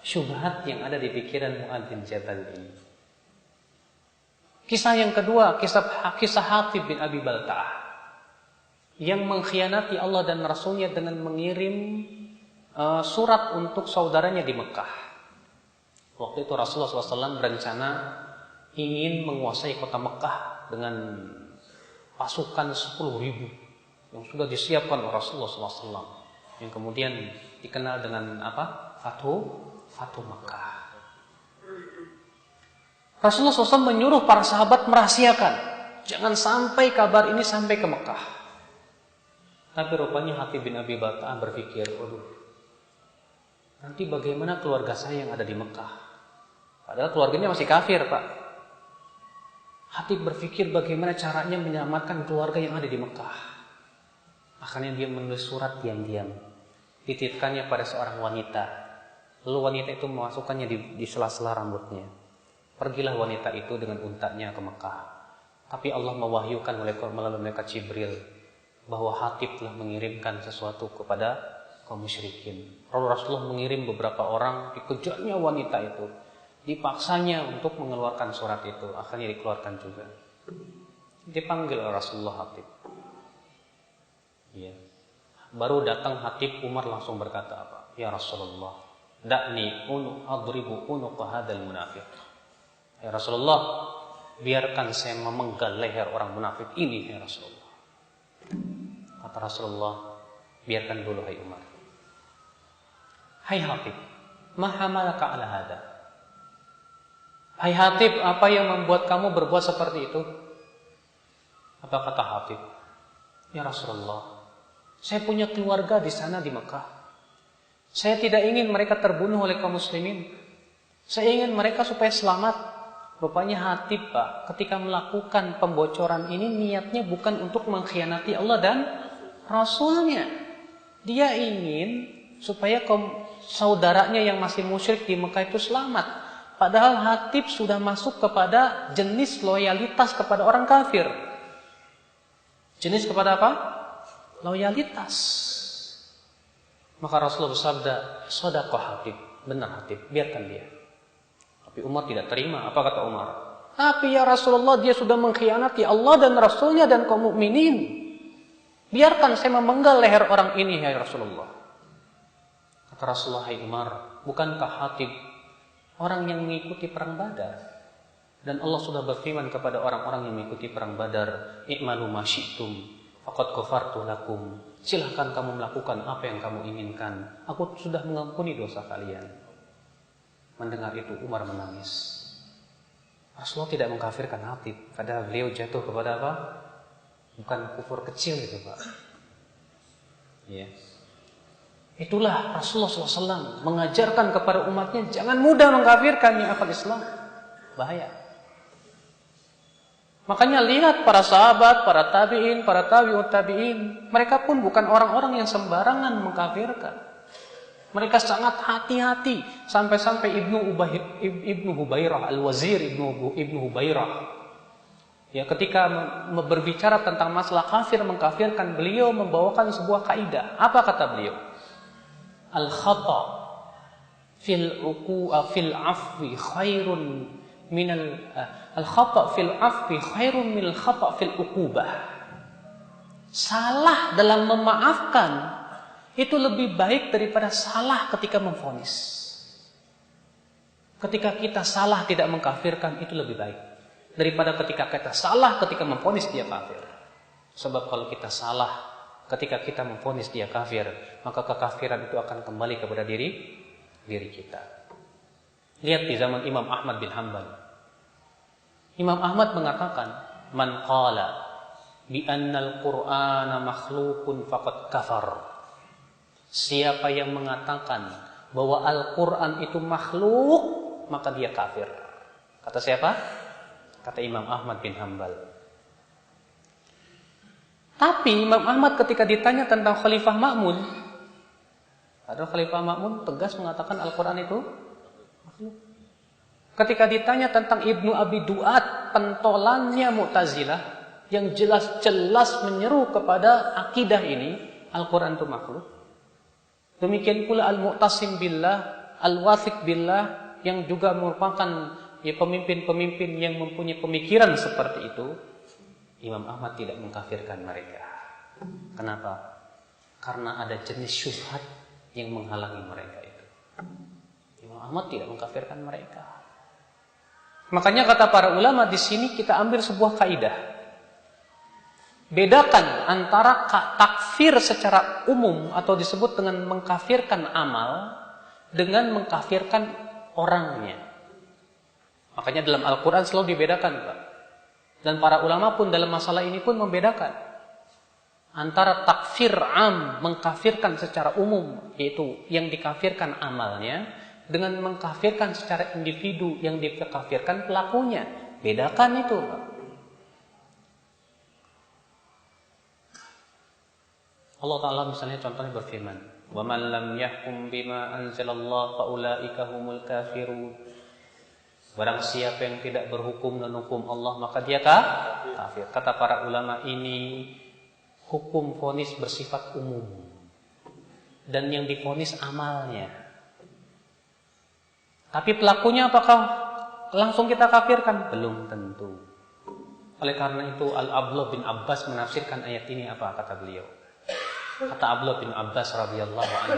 Syubhat yang ada di pikiran Mu'ad bin Jabal ini. Kisah yang kedua, kisah Hatib bin Abi Balta'ah yang mengkhianati Allah dan Rasulnya dengan mengirim surat untuk saudaranya di Mekah. Waktu itu Rasulullah SAW berencana ingin menguasai kota Mekah dengan pasukan 10.000 yang sudah disiapkan oleh Rasulullah SAW, yang kemudian dikenal dengan apa? Fatu Mekah. Rasulullah SAW menyuruh para sahabat merahasiakan, jangan sampai kabar ini sampai ke Mekah. Tapi rupanya Hatib bin Abi Balta'ah berpikir, waduh, nanti bagaimana keluarga saya yang ada di Mekah? Padahal keluarganya masih kafir, Pak. Hatib berpikir bagaimana caranya menyelamatkan keluarga yang ada di Mekah. Akhirnya dia menulis surat diam-diam, dititipkannya pada seorang wanita. Lalu wanita itu memasukkannya di sela-sela rambutnya. Pergilah wanita itu dengan untanya ke Mekah. Tapi Allah mewahyukan melalui malaikat Jibril bahwa Hatib telah mengirimkan sesuatu kepada kaum musyrikin. Rasulullah mengirim beberapa orang, dikejarnya wanita itu, dipaksanya untuk mengeluarkan surat itu. Akhirnya dikeluarkan juga. Dipanggil Rasulullah Hatib. Ya. Baru datang Hatib, Umar langsung berkata apa? Ya Rasulullah, da'ni adribu unuqa hadzal munafiq. Ya Rasulullah, biarkan saya memenggal leher orang munafik ini, ya Rasulullah. Kata Rasulullah, biarkan dulu, hai Umar. Hai Hatib, ma hamalaka ala hada? Hai Hatib, apa yang membuat kamu berbuat seperti itu? Apa kata Hatib? Ya Rasulullah, saya punya keluarga di sana di Mekah. Saya tidak ingin mereka terbunuh oleh kaum muslimin. Saya ingin mereka supaya selamat. Rupanya Hatib, Pak, ketika melakukan pembocoran ini niatnya bukan untuk mengkhianati Allah dan Rasulnya. Dia ingin supaya kaum saudaranya yang masih musyrik di Mekah itu selamat. Padahal Hatib sudah masuk kepada jenis loyalitas kepada orang kafir. Jenis kepada apa? Loyalitas. Maka Rasulullah bersabda, shadaqah Hatib, benar Hatib, biarkan dia. Tapi Umar tidak terima. Apa kata Umar? Tapi ya Rasulullah, dia sudah mengkhianati Allah dan Rasulnya dan kaum mukminin. Biarkan saya memenggal leher orang ini, ya Rasulullah. Kata Rasulullah, hai Umar, bukankah Hatib orang yang mengikuti perang Badar? Dan Allah sudah berfirman kepada orang-orang yang mengikuti perang Badar, i'malu ma syi'tum faqad ghafartu lakum. Silahkan kamu melakukan apa yang kamu inginkan. Aku sudah mengampuni dosa kalian. Mendengar itu Umar menangis. Rasulullah tidak mengkafirkan Hatib, padahal beliau jatuh kepada apa? Bukan kufur kecil itu, Pak. Ya. Itulah Rasulullah SAW mengajarkan kepada umatnya, jangan mudah mengkafirkan yang akal Islam. Bahaya. Makanya lihat para sahabat, para tabi'in, para tabi'ut tabi'in, mereka pun bukan orang-orang yang sembarangan mengkafirkan. Mereka sangat hati-hati sampai-sampai Ibnu Hubairah Al-Wazir, Ibnu Hubairah, ya, ketika berbicara tentang masalah kafir mengkafirkan, beliau membawakan sebuah kaidah. Apa kata beliau? Al-khata fil afwi khairun min al-khata fil afwi khairun min al-khata fil uqubah. Salah dalam memaafkan itu lebih baik daripada salah ketika memvonis. Ketika kita salah tidak mengkafirkan, itu lebih baik daripada ketika kita salah ketika memvonis dia kafir. Sebab kalau kita salah ketika kita memvonis dia kafir, maka kekafiran itu akan kembali kepada diri kita. Lihat di zaman Imam Ahmad bin Hanbal. Imam Ahmad mengatakan, man qala bi annal Qur'ana makhluqun faqad kafar. Siapa yang mengatakan bahwa Al-Quran itu makhluk, maka dia kafir. Kata siapa? Kata Imam Ahmad bin Hanbal. Tapi Imam Ahmad ketika ditanya tentang Khalifah Ma'mun, padahal Khalifah Ma'mun tegas mengatakan Al-Quran itu makhluk. Ketika ditanya tentang Ibnu Abi Duat, pentolannya Mu'tazilah, yang jelas-jelas menyeru kepada akidah ini, Al-Quran itu makhluk. Demikian pula Al-Mu'tasim Billah, Al-Wathiq Billah, yang juga merupakan pemimpin-pemimpin yang mempunyai pemikiran seperti itu, Imam Ahmad tidak mengkafirkan mereka. Kenapa? Karena ada jenis syubhat yang menghalangi mereka itu. Imam Ahmad tidak mengkafirkan mereka. Makanya kata para ulama di sini kita ambil sebuah kaidah. Bedakan antara takfir secara umum atau disebut dengan mengkafirkan amal dengan mengkafirkan orangnya. Makanya dalam Al-Quran selalu dibedakan, Pak. Dan para ulama pun dalam masalah ini pun membedakan antara takfir am, mengkafirkan secara umum, yaitu yang dikafirkan amalnya, dengan mengkafirkan secara individu yang dikafirkan pelakunya. Bedakan itu, Pak. Allah Ta'ala misalnya contohnya berfirman, وَمَنْ لَمْ يَحْكُمْ بِمَا أَنْزَلَ اللَّهُ فَأُولَٰئِكَ هُمُ الْكَافِرُونَ. Barang siapa yang tidak berhukum dan hukum Allah, maka dia kafir. Kata para ulama, ini hukum vonis bersifat umum. Dan yang divonis amalnya. Tapi pelakunya apakah langsung kita kafirkan? Belum tentu. Oleh karena itu Al-Abdullah bin Abbas menafsirkan ayat ini apa kata beliau? Kata Abdullah bin Abbas radhiyallahu anhu,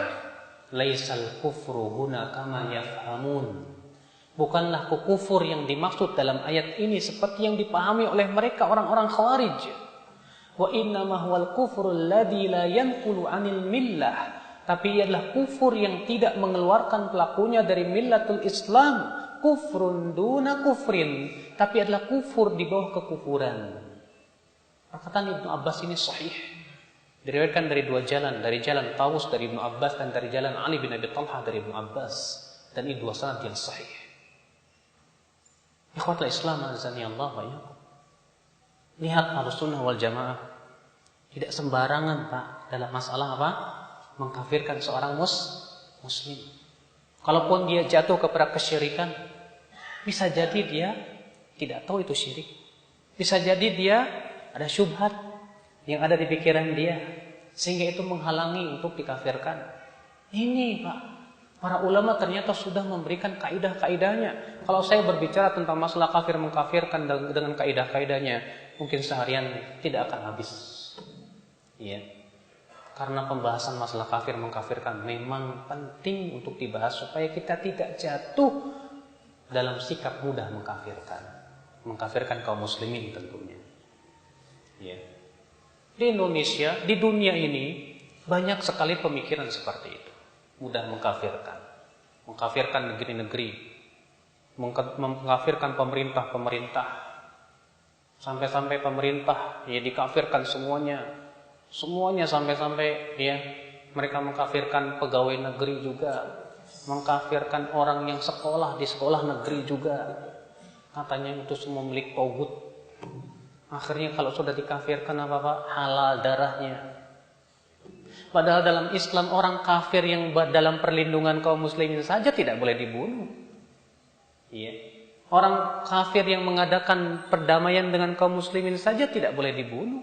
"Laisal kufru huna kama yafhamun." Bukanlah kufur yang dimaksud dalam ayat ini seperti yang dipahami oleh mereka orang-orang Khawarij. Wa innama huwal kufrul ladzi la yanqulu 'anil millah. Tapi ialah kufur yang tidak mengeluarkan pelakunya dari millatul Islam. Kufrun duna kufrin. Tapi adalah kufur di bawah kekufuran. Perkataan Ibnu Abbas ini sahih. Diriwayatkan dari dua jalan. Dari jalan Tawus dari Ibnu Abbas dan dari jalan Ali bin Abi Thalhah dari Ibnu Abbas. Dan ini dua sanad yang sahih. Ikhwatul Islam azani Allah wa iyyakum. Lihat Ahlussunnah wal Jamaah tidak sembarangan, Pak, dalam masalah apa? Mengkafirkan seorang muslim. Kalaupun dia jatuh kepada kesyirikan, bisa jadi dia tidak tahu itu syirik. Bisa jadi dia ada syubhat yang ada di pikiran dia sehingga itu menghalangi untuk dikafirkan. Ini, Pak, para ulama ternyata sudah memberikan kaidah-kaidahnya. Kalau saya berbicara tentang masalah kafir mengkafirkan dengan kaidah-kaidahnya, mungkin seharian tidak akan habis. Iya. Karena pembahasan masalah kafir mengkafirkan memang penting untuk dibahas supaya kita tidak jatuh dalam sikap mudah mengkafirkan kaum muslimin tentunya. Iya. Di Indonesia, di dunia ini banyak sekali pemikiran seperti itu. Mudah mengkafirkan negeri-negeri, mengkafirkan pemerintah-pemerintah, sampai-sampai pemerintah ya dikafirkan semuanya sampai ya mereka mengkafirkan pegawai negeri juga, mengkafirkan orang yang sekolah di sekolah negeri juga, katanya itu semua milik tauhid. Akhirnya kalau sudah dikafirkan apa Pak? Halal darahnya. Padahal dalam Islam orang kafir yang dalam perlindungan kaum muslimin saja tidak boleh dibunuh. Iya. Orang kafir yang mengadakan perdamaian dengan kaum muslimin saja tidak boleh dibunuh.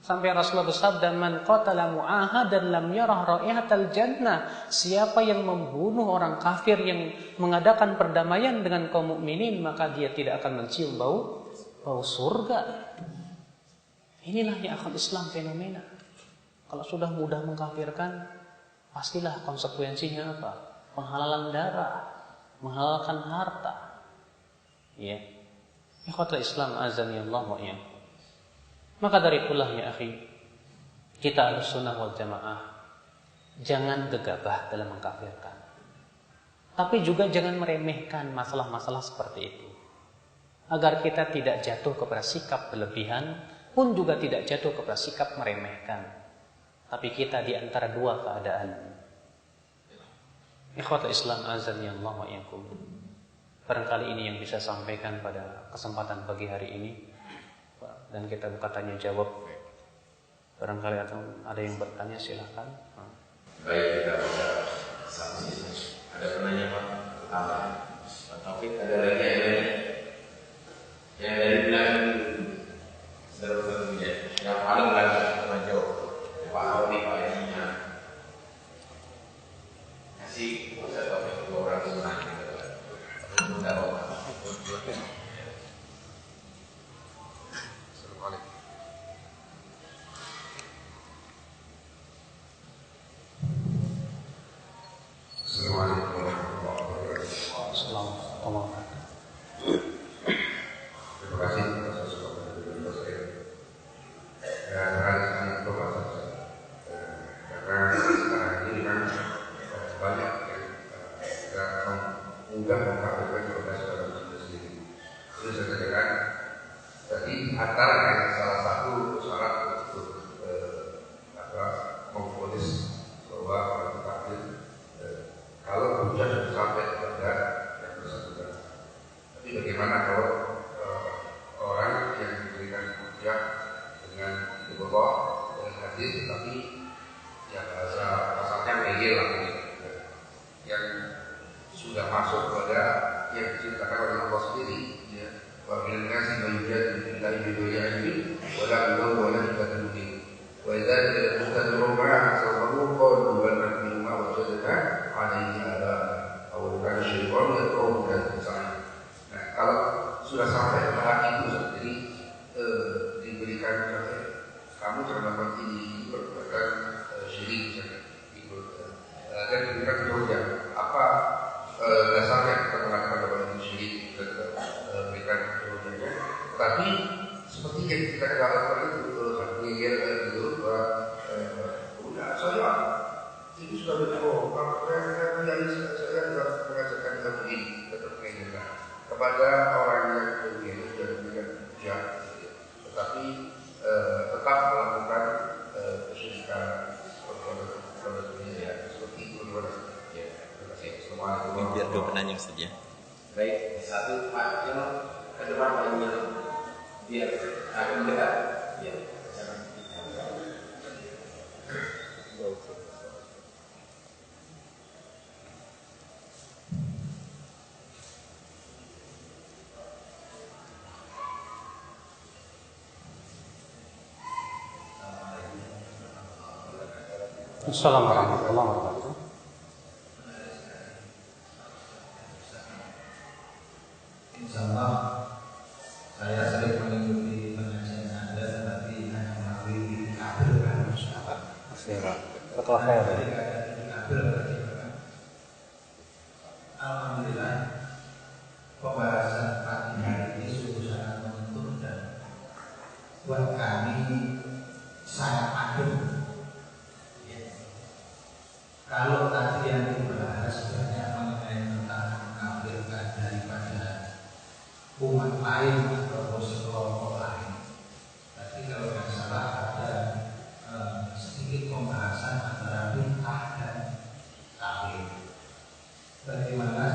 Sampai Rasulullah bersabda, "Man qatala mu'ahadan lam yarah raihatal jannah." Siapa yang membunuh orang kafir yang mengadakan perdamaian dengan kaum mukminin, maka dia tidak akan mencium bau surga. Inilah ya akhwat Islam fenomena. Kalau sudah mudah mengkafirkan, pastilah konsekuensinya apa? Penghalalan darah, menghalalkan harta. Ya. Ikhwatul Islam azani Allah wa iyyakum. Maka dari itulah ya akhi, kita Ahlussunnah wal Jamaah jangan gegabah dalam mengkafirkan. Tapi juga jangan meremehkan masalah-masalah seperti itu. Agar kita tidak jatuh kepada sikap berlebihan, pun juga tidak jatuh kepada sikap meremehkan. Tapi kita di antara dua keadaan. Ikhwatul Islam azani Allah wa iyyakum. Barangkali ini yang bisa sampaikan pada kesempatan pagi hari ini, dan kita buka tanya jawab. Barangkali ada yang bertanya, silahkan. Baik, kita bisa saksi. Ada penanya Pak? Pak Taufik, ada lagi yang lain? Yang dari belakang satu-satunya, yang paling belakang menjawab. Pak Rodi, Pak Eninya. Kasih Pak Taufik dua orang menanya. Tidak apa-apa. Assalamualaikum warahmatullahi wabarakatuh. Assalamualaikum. Terima kasih atas kesempatan yang saya. Sangat berbahagia karena sekarang ini memang banyak yang mudah mengkabulkan kepada saudara kita sendiri. Itu saya katakan tadi antara salah satu syarat untuk memfonis bahwa orang takdir kalau hujan sampai kepada yang bersangkutan. Tapi bagaimana kalau orang yang diberikan hujah dengan Allah dengan hadis, tetapi ya bahasanya meyel lah, yang sudah masuk pada yang diceritakan oleh Allah sendiri, ya. Wa min nasi man yujadilu fillahi bighairi ilmin wa la yudhillu wa la yudhillu. Wa idza tad'u ma'a sababu qalu bal nahnu ma wajadna 'alaihi aba aw kana syaitan yad'u ila al-sa'id. Nah, kalau sudah sampai ke tahap itu sendiri diberikan kamu terdapat ini berkaitan syirik misalnya, dan diberikan hujah. Apa dasarnya kita mengatakan bahwa itu syirik dan berikan hujahnya? Tapi seperti yang kita katakan itu ngeyel gitu, udah saya itu sudah betul. Kalau saya tidak mengajarkan kita begini, tetap ngeyelkan kepada orang yang mengeyel dan memberikan hujah, tetapi tetap melakukan kesyirikan pada dunia seperti itu gimana? Ya, terima kasih. Assalamualaikum. Biar dua penanya saja. Baik, satu Pak yang ke depan Pak Emil, biar agak mendekat. Ya, Assalamualaikum warahmatullahi wabarakatuh. Insyaallah saya sering mengikuti pengajian Anda, tetapi hanya melalui kabel kan. Setelah saya Alhamdulillah pembahasan pagi hari ini sungguh sangat menguntungkan buat kami, sangat adem. Kalau tadi yang dibahas banyak mengenai tentang mengkafirkan daripada umat lain atau kelompok lain, tapi kalau tidak salah ada sedikit pembahasan antara bid'ah dan kafir. Bagaimana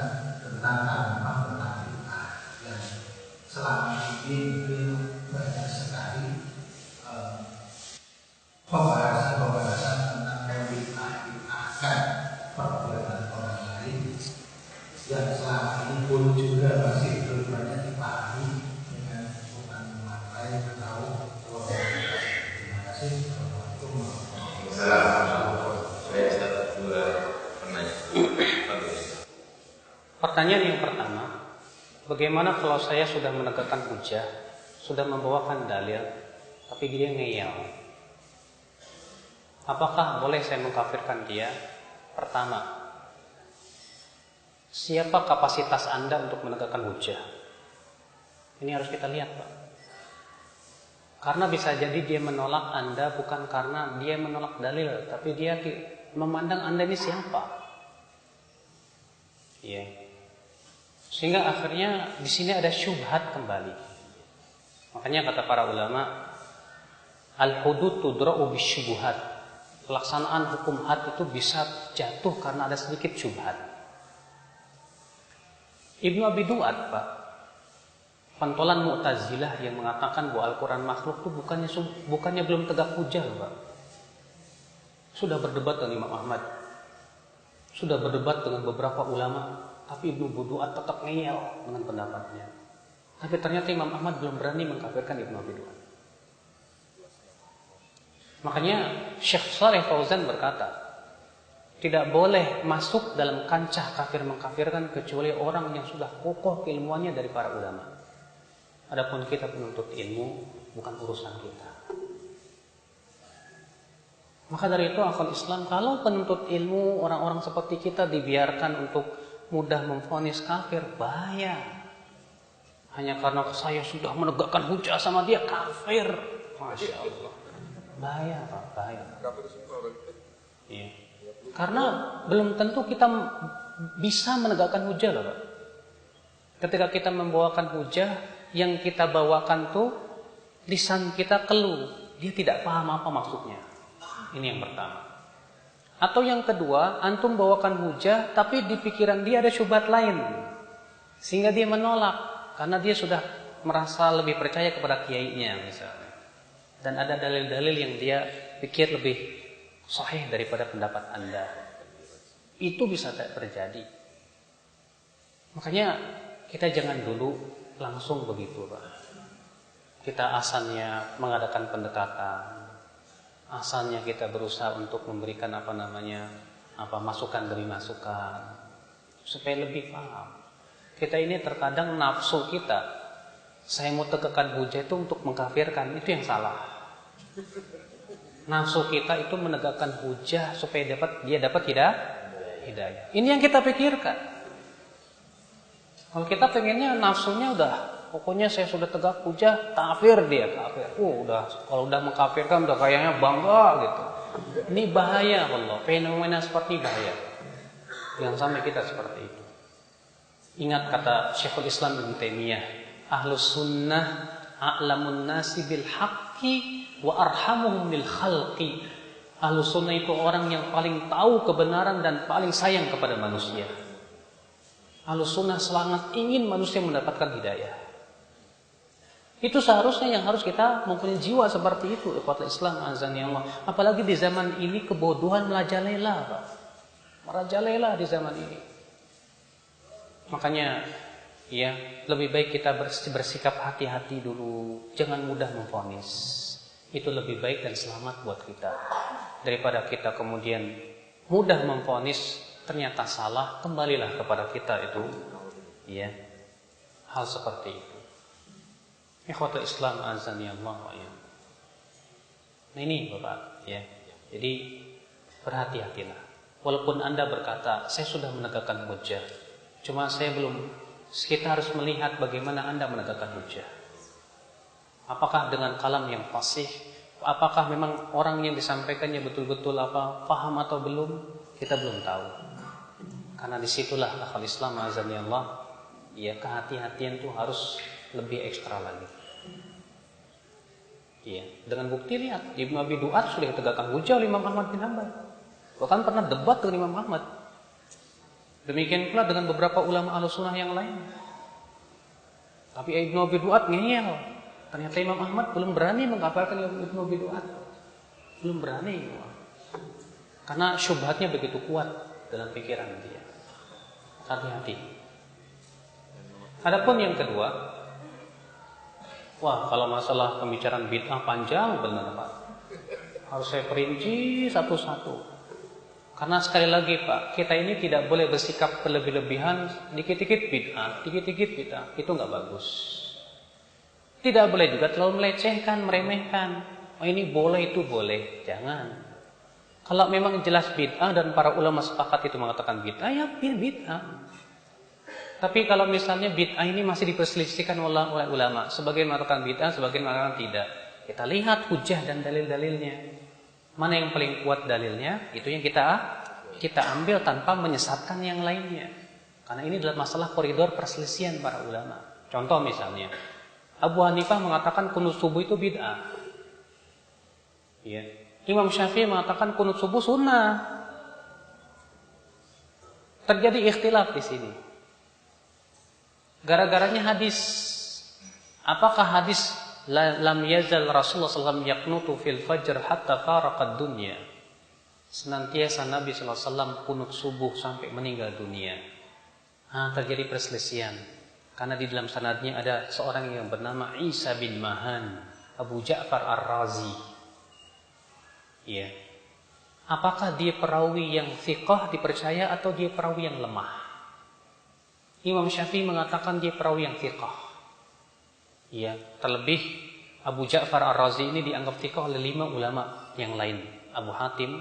tentang agama tentang bid'ah yang selama ini banyak sekali pembahasan tentang membid'ahkan perbuatan orang lain yang selama ini pun juga masih belum banyak dipahami dengan umat lain atau kelompok. Terima kasih. Assalamualaikum warahmatullahi wabarakatuh. Saya ada dua penanya. Pertanyaan yang pertama, bagaimana kalau saya sudah menegakkan hujah, sudah membawakan dalil, tapi dia ngeyel? Apakah boleh saya mengkafirkan dia? Pertama, siapa kapasitas Anda untuk menegakkan hujah? Ini harus kita lihat, Pak. Karena bisa jadi dia menolak Anda bukan karena dia menolak dalil, tapi dia memandang Anda ini siapa? Iya. Sehingga akhirnya di sini ada syubhat kembali. Makanya kata para ulama, al-hudud tudra'u bisyubuhat. Pelaksanaan hukum had itu bisa jatuh karena ada sedikit syubhat. Ibnu Abi Duat, Pak, pantolan Mu'tazilah yang mengatakan bahwa Al-Quran makhluk itu bukannya belum tegak hujah, Pak. Sudah berdebat dengan Imam Ahmad, sudah berdebat dengan beberapa ulama, tapi Ibnu Abi Duat tetap ngeyel dengan pendapatnya. Tapi ternyata Imam Ahmad belum berani mengkafirkan Ibnu Abi Duat. Makanya Syekh Shalih Fauzan berkata, tidak boleh masuk dalam kancah kafir mengkafirkan kecuali orang yang sudah kokoh keilmuannya dari para ulama. Adapun kita penuntut ilmu bukan urusan kita. Maka dari itu akal Islam, kalau penuntut ilmu orang-orang seperti kita dibiarkan untuk mudah memvonis kafir, bahaya. Hanya karena saya sudah menegakkan hujah sama dia kafir, Masya Allah, bahaya Pak, bahaya. Iya. Karena belum tentu kita bisa menegakkan hujah loh Pak. Ketika kita membawakan hujah, yang kita bawakan tuh lisan kita keluh, dia tidak paham apa maksudnya. Ini yang pertama. Atau yang kedua, antum bawakan hujah tapi di pikiran dia ada syubhat lain, sehingga dia menolak karena dia sudah merasa lebih percaya kepada kiainya misalnya, dan ada dalil-dalil yang dia pikir lebih sahih daripada pendapat Anda. Itu bisa terjadi. Makanya kita jangan dulu langsung begitu Pak. Kita asalnya mengadakan pendekatan, asalnya kita berusaha untuk memberikan masukan demi masukan supaya lebih paham. Kita ini terkadang nafsu kita, saya mau tegakkan hujah itu untuk mengkafirkan, itu yang salah. Nafsu kita itu menegakkan hujah supaya dia dapat hidayah. Ini yang kita pikirkan. Kalau kita pengennya nafsunya udah, pokoknya saya sudah tegak hujah, kafir dia kafir. Kalau udah mengkafirkan udah kayaknya bangga gitu. Ini bahaya Allah, fenomena seperti bahaya. Jangan sampai kita seperti itu. Ingat kata Syekhul Islam Ibnu Taimiyah, Ahlus Sunnah a'lamun nasi bil haqqi wa arhamuhum lil khalqi. Ahlus Sunnah itu orang yang paling tahu kebenaran dan paling sayang kepada manusia. Ahlus Sunnah sangat ingin manusia mendapatkan hidayah. Itu seharusnya yang harus kita mempunyai jiwa seperti itu. Ikhwatul Islam azani Allah. Apalagi di zaman ini kebodohan merajalela, Pak. Merajalela di zaman ini. Makanya ya, lebih baik kita bersikap hati-hati dulu, jangan mudah memvonis. Itu lebih baik dan selamat buat kita daripada kita kemudian mudah memvonis ternyata salah, kembalilah kepada kita itu ya, hal seperti itu. Ikhwatul Islam azani Allah ya. Nah ini Bapak ya. Jadi berhati-hatilah. Walaupun Anda berkata saya sudah menegakkan hujah, cuma saya belum, kita harus melihat bagaimana Anda menegakkan hujah. Apakah dengan kalam yang fasih? Apakah memang orang yang disampaikannya betul-betul paham atau belum? Kita belum tahu. Karena disitulah akal Islam azani Allah, ya, kehati-hatian itu harus lebih ekstra lagi. Ya, dengan bukti lihat Ibnu Abi Duat sudah ditegakkan hujah oleh Imam Ahmad bin Hanbal. Bahkan pernah debat dengan Imam Ahmad. Demikian pula dengan beberapa ulama Ahlussunnah yang lain. Tapi Ibnu Abi Duat ngeyel. Ternyata Imam Ahmad belum berani mengkafirkan Ibnu Abi Duat. Belum berani. Karena syubhatnya begitu kuat dalam pikiran dia. Hati-hati. Adapun yang kedua, kalau masalah pembicaraan bid'ah panjang benar Pak. Harus saya perinci satu-satu. Karena sekali lagi Pak, kita ini tidak boleh bersikap berlebih-lebihan, dikit-dikit bid'ah, dikit-dikit bid'ah, itu nggak bagus. Tidak boleh juga terlalu melecehkan, meremehkan. Oh ini boleh, itu boleh, jangan. Kalau memang jelas bid'ah dan para ulama sepakat itu mengatakan bid'ah, ya bid'ah. Tapi kalau misalnya bid'ah ini masih diperselisihkan oleh ulama, sebagian mengatakan bid'ah, sebagian mengatakan tidak. Kita lihat hujah dan dalil-dalilnya. Mana yang paling kuat dalilnya, itu yang kita ambil tanpa menyesatkan yang lainnya. Karena ini adalah masalah koridor perselisihan para ulama. Contoh misalnya, Abu Hanifah mengatakan kunut subuh itu bid'ah. Ya. Imam Syafi'i mengatakan kunut subuh sunnah. Terjadi ikhtilaf di sini. Gara-garanya hadis. Apakah hadis lam yazal Rasulullah SAW yaqnutu fil fajr hatta faraqad dunya. Senantiasa Nabi SAW kunut subuh sampai meninggal dunia. Terjadi perselisihan. Karena di dalam sanadnya ada seorang yang bernama Isa bin Mahan, Abu Ja'far Ar-Razi. Ya. Apakah dia perawi yang thiqah dipercaya atau dia perawi yang lemah? Imam Syafi'i mengatakan dia perawi yang thiqah. Ya, terlebih Abu Ja'far Ar-Razi ini dianggap thiqah oleh 5 ulama yang lain. Abu Hatim,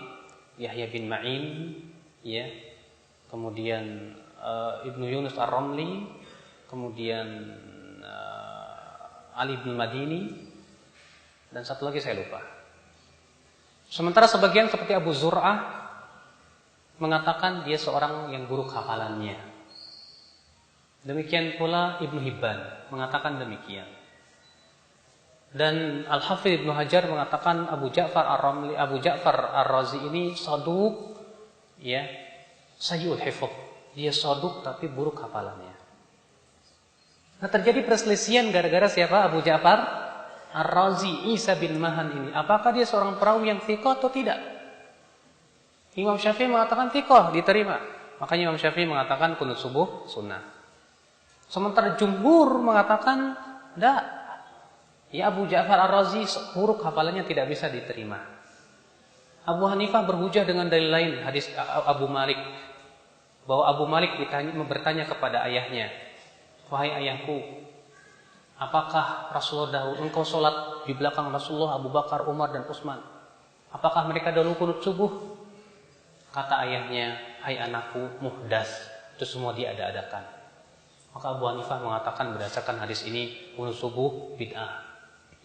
Yahya bin Ma'in, ya. Kemudian Ibnu Yunus Ar-Ramli, kemudian Ali bin Madini, dan satu lagi saya lupa. Sementara sebagian seperti Abu Zur'ah mengatakan dia seorang yang buruk hafalannya. Demikian pula Ibnu Hibban mengatakan demikian. Dan Al-Hafidz Ibnu Hajar mengatakan Abu Ja'far Ar-Ramli, Abu Ja'far Ar-Razi ini saduq, ya, sayyi'ul hifdz. Dia saduq tapi buruk hafalannya. Nah, terjadi perselisihan gara-gara siapa? Abu Ja'far Ar-Razi, Isa bin Mahan ini. Apakah dia seorang perawi yang thiqah atau tidak? Imam Syafi'i mengatakan thiqah, diterima. Makanya Imam Syafi'i mengatakan kunut subuh sunnah. Sementara jumhur mengatakan tidak. Ya, Abu Ja'far Ar-Razi buruk hafalannya tidak bisa diterima. Abu Hanifah berhujah dengan dalil lain, hadis Abu Malik, bahwa Abu Malik bertanya kepada ayahnya, "Wahai ayahku, apakah Rasulullah dahulu engkau sholat di belakang Rasulullah, Abu Bakar, Umar dan Utsman? Apakah mereka dahulu kunut subuh?" Kata ayahnya, "Hai anakku, muhdas, itu semua diada-adakan." Maka Abu Hanifah mengatakan berdasarkan hadis ini kunut subuh bid'ah.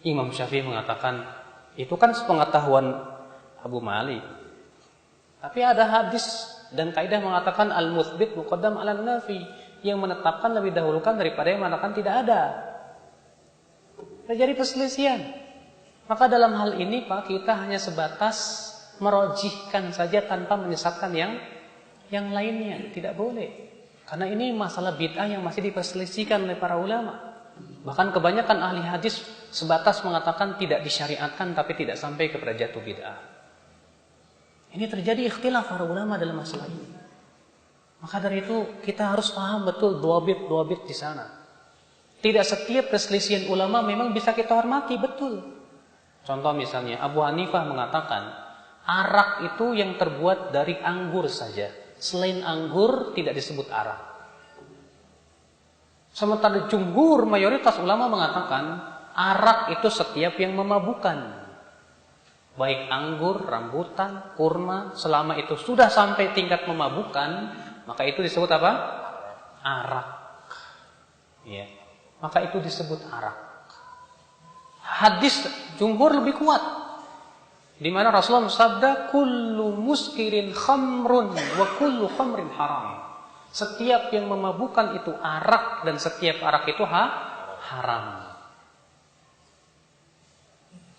Imam Syafi'i mengatakan itu kan sepengetahuan Abu Malik. Tapi ada hadis dan kaidah mengatakan al-mutsbit muqaddam 'ala nafi, yang menetapkan lebih dahulukan daripada yang mengatakan tidak ada. Terjadi perselisihan. Maka dalam hal ini Pak, kita hanya sebatas merojihkan saja tanpa menyesatkan yang lainnya. Tidak boleh. Karena ini masalah bid'ah yang masih diperselisihkan oleh para ulama. Bahkan kebanyakan ahli hadis sebatas mengatakan tidak disyariatkan tapi tidak sampai kepada jatuh bid'ah. Ini terjadi ikhtilaf para ulama dalam masalah ini. Maka dari itu kita harus paham betul duabit di sana. Tidak setiap perselisihan ulama memang bisa kita hormati, betul. Contoh misalnya Abu Hanifah mengatakan arak itu yang terbuat dari anggur saja. Selain anggur tidak disebut arak. Sementara jumhur mayoritas ulama mengatakan arak itu setiap yang memabukkan. Baik anggur, rambutan, kurma, selama itu sudah sampai tingkat memabukkan, maka itu disebut apa? Arak. Ya. Maka itu disebut arak. Hadis jumhur lebih kuat. Di mana Rasulullah bersabda, "Kullu muskirin khamrun wa kullu khamrin haram." Setiap yang memabukkan itu arak dan setiap arak itu haram.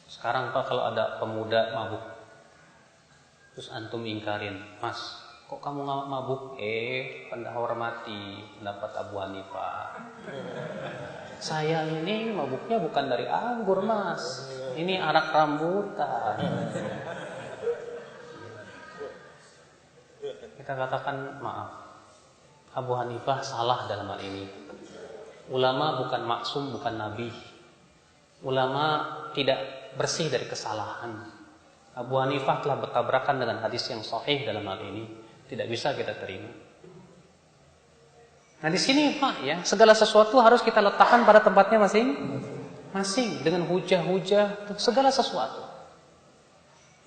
Sekarang Pak, kalau ada pemuda mabuk, terus antum ingkarin, "Mas, kok kamu nggak mabuk?" Anda hormati pendapat Abu Hanifah. Saya ini mabuknya bukan dari anggur, Mas. Ini arak rambutan. Kita katakan, maaf, Abu Hanifah salah dalam hal ini. Ulama bukan maksum, bukan nabi. Ulama tidak bersih dari kesalahan. Abu Hanifah telah bertabrakan dengan hadis yang sahih dalam hal ini. Tidak bisa kita terima. Nah di sini Pak ya, segala sesuatu harus kita letakkan pada tempatnya masing-masing dengan hujah-hujah segala sesuatu.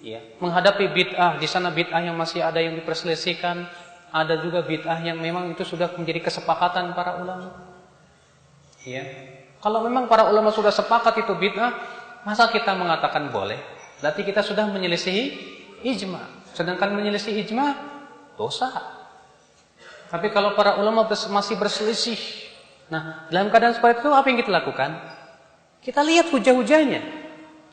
Ya, menghadapi bid'ah, di sana bid'ah yang masih ada yang diperselisihkan, ada juga bid'ah yang memang itu sudah menjadi kesepakatan para ulama. Ya. Kalau memang para ulama sudah sepakat itu bid'ah, masa kita mengatakan boleh? Berarti kita sudah menyelisihi ijma. Sedangkan menyelisihi ijma dosa. Tapi kalau para ulama masih berselisih, nah dalam keadaan seperti itu apa yang kita lakukan? Kita lihat hujah-hujahnya.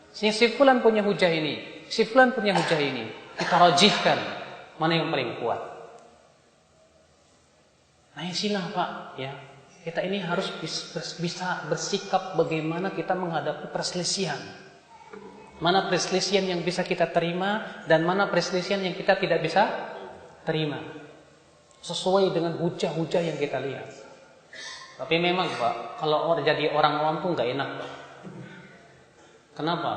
Si fulan punya hujah ini, si fulan punya hujah ini. Kita rajihkan mana yang paling kuat. Nah silah Pak ya. Kita ini harus bisa bersikap bagaimana kita menghadapi perselisihan. Mana perselisihan yang bisa kita terima dan mana perselisihan yang kita tidak bisa terima. Sesuai dengan hujah-hujah yang kita lihat. Tapi memang Pak, kalau jadi orang awam tuh nggak enak Pak. Kenapa?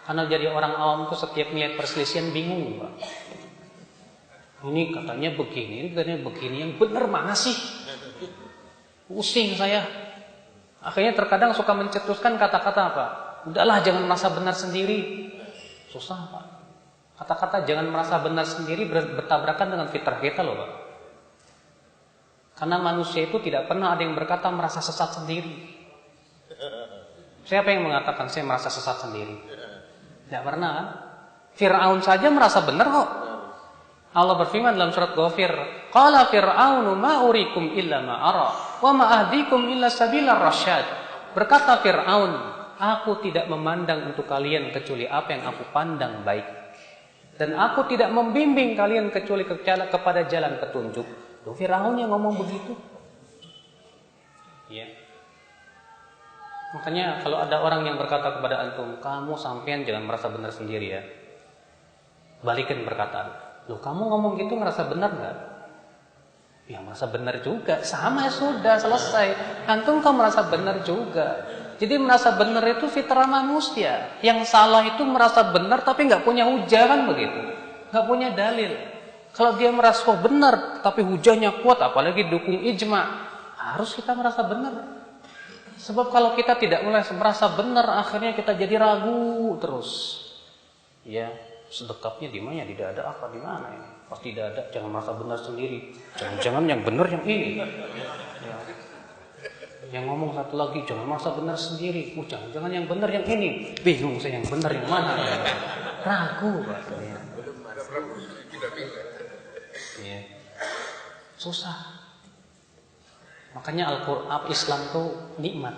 Karena jadi orang awam tuh setiap melihat perselisihan bingung Pak. Ini katanya begini, ini katanya begini, yang benar mana sih? Pusing saya. Akhirnya terkadang suka mencetuskan kata-kata apa? Udahlah, jangan merasa benar sendiri. Susah Pak. Kata-kata jangan merasa benar sendiri bertabrakan dengan fitrah kita loh Pak. Karena manusia itu tidak pernah ada yang berkata merasa sesat sendiri. Siapa yang mengatakan saya merasa sesat sendiri? Tidak pernah kan? Fir'aun saja merasa benar kok. Allah berfirman dalam surat Ghafir, qala fir'aunu ma urikum illa ma ara wa ma ahdikum illa sabilar rasyad. Berkata Fir'aun, aku tidak memandang untuk kalian kecuali apa yang aku pandang baik, dan aku tidak membimbing kalian kecuali kepada jalan petunjuk. Tuh Fir'aun yang ngomong begitu. Ya. Makanya kalau ada orang yang berkata kepada antum, kamu sampean jangan merasa benar sendiri ya, balikin perkataan. Loh, kamu ngomong gitu ngerasa benar nggak? Ya merasa benar juga. Sama ya sudah selesai. Antum kamu merasa benar juga. Jadi merasa benar itu fitrah manusia. Yang salah itu merasa benar tapi nggak punya hujah kan begitu? Nggak punya dalil. Kalau dia merasa benar tapi hujahnya kuat, apalagi dukung ijma, harus kita merasa benar. Sebab kalau kita tidak mulai merasa benar, akhirnya kita jadi ragu terus. Ya. Sedekapnya di mana? Di dada apa di mana ini? Pasti dada. Jangan merasa benar sendiri. Jangan-jangan yang benar yang ini. Ya. Yang ngomong satu lagi, jangan merasa benar sendiri. Jangan-jangan yang benar yang ini. Bingung saya yang benar yang mana. Ragu rasanya. Ya. Susah. Makanya Al-Quran Islam tuh nikmat.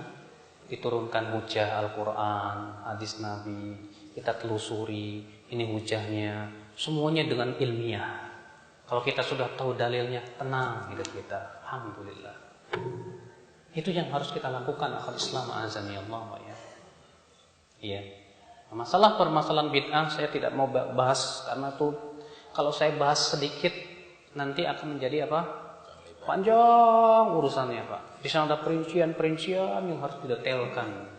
Diturunkan hujah Al-Quran, hadis Nabi, kita telusuri, ini hujahnya, semuanya dengan ilmiah. Kalau kita sudah tahu dalilnya, tenang hidup kita. Alhamdulillah. Itu yang harus kita lakukan akhir Islam azani Allah ya. Iya. Masalah permasalahan bid'ah saya tidak mau bahas karena tuh kalau saya bahas sedikit nanti akan menjadi apa? Panjang urusannya Pak. Di sana ada perincian-perincian yang harus didetailkan.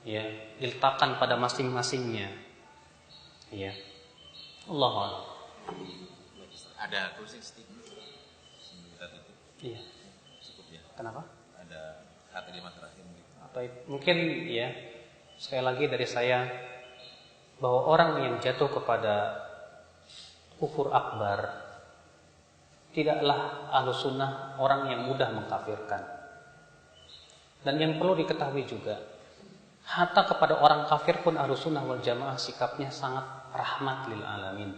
Ya, diletakkan pada masing-masingnya. Ya. Allah Allah. Ada closing statement. Iya. Cukup ya. Kenapa? Ada kata-kata terakhir Atau mungkin ya sekali lagi dari saya bahwa orang yang jatuh kepada kufur akbar tidaklah ahlus sunnah orang yang mudah mengkafirkan. Dan yang perlu diketahui juga, hatta kepada orang kafir pun ahlus sunnah wal jamaah sikapnya sangat rahmat lil alamin.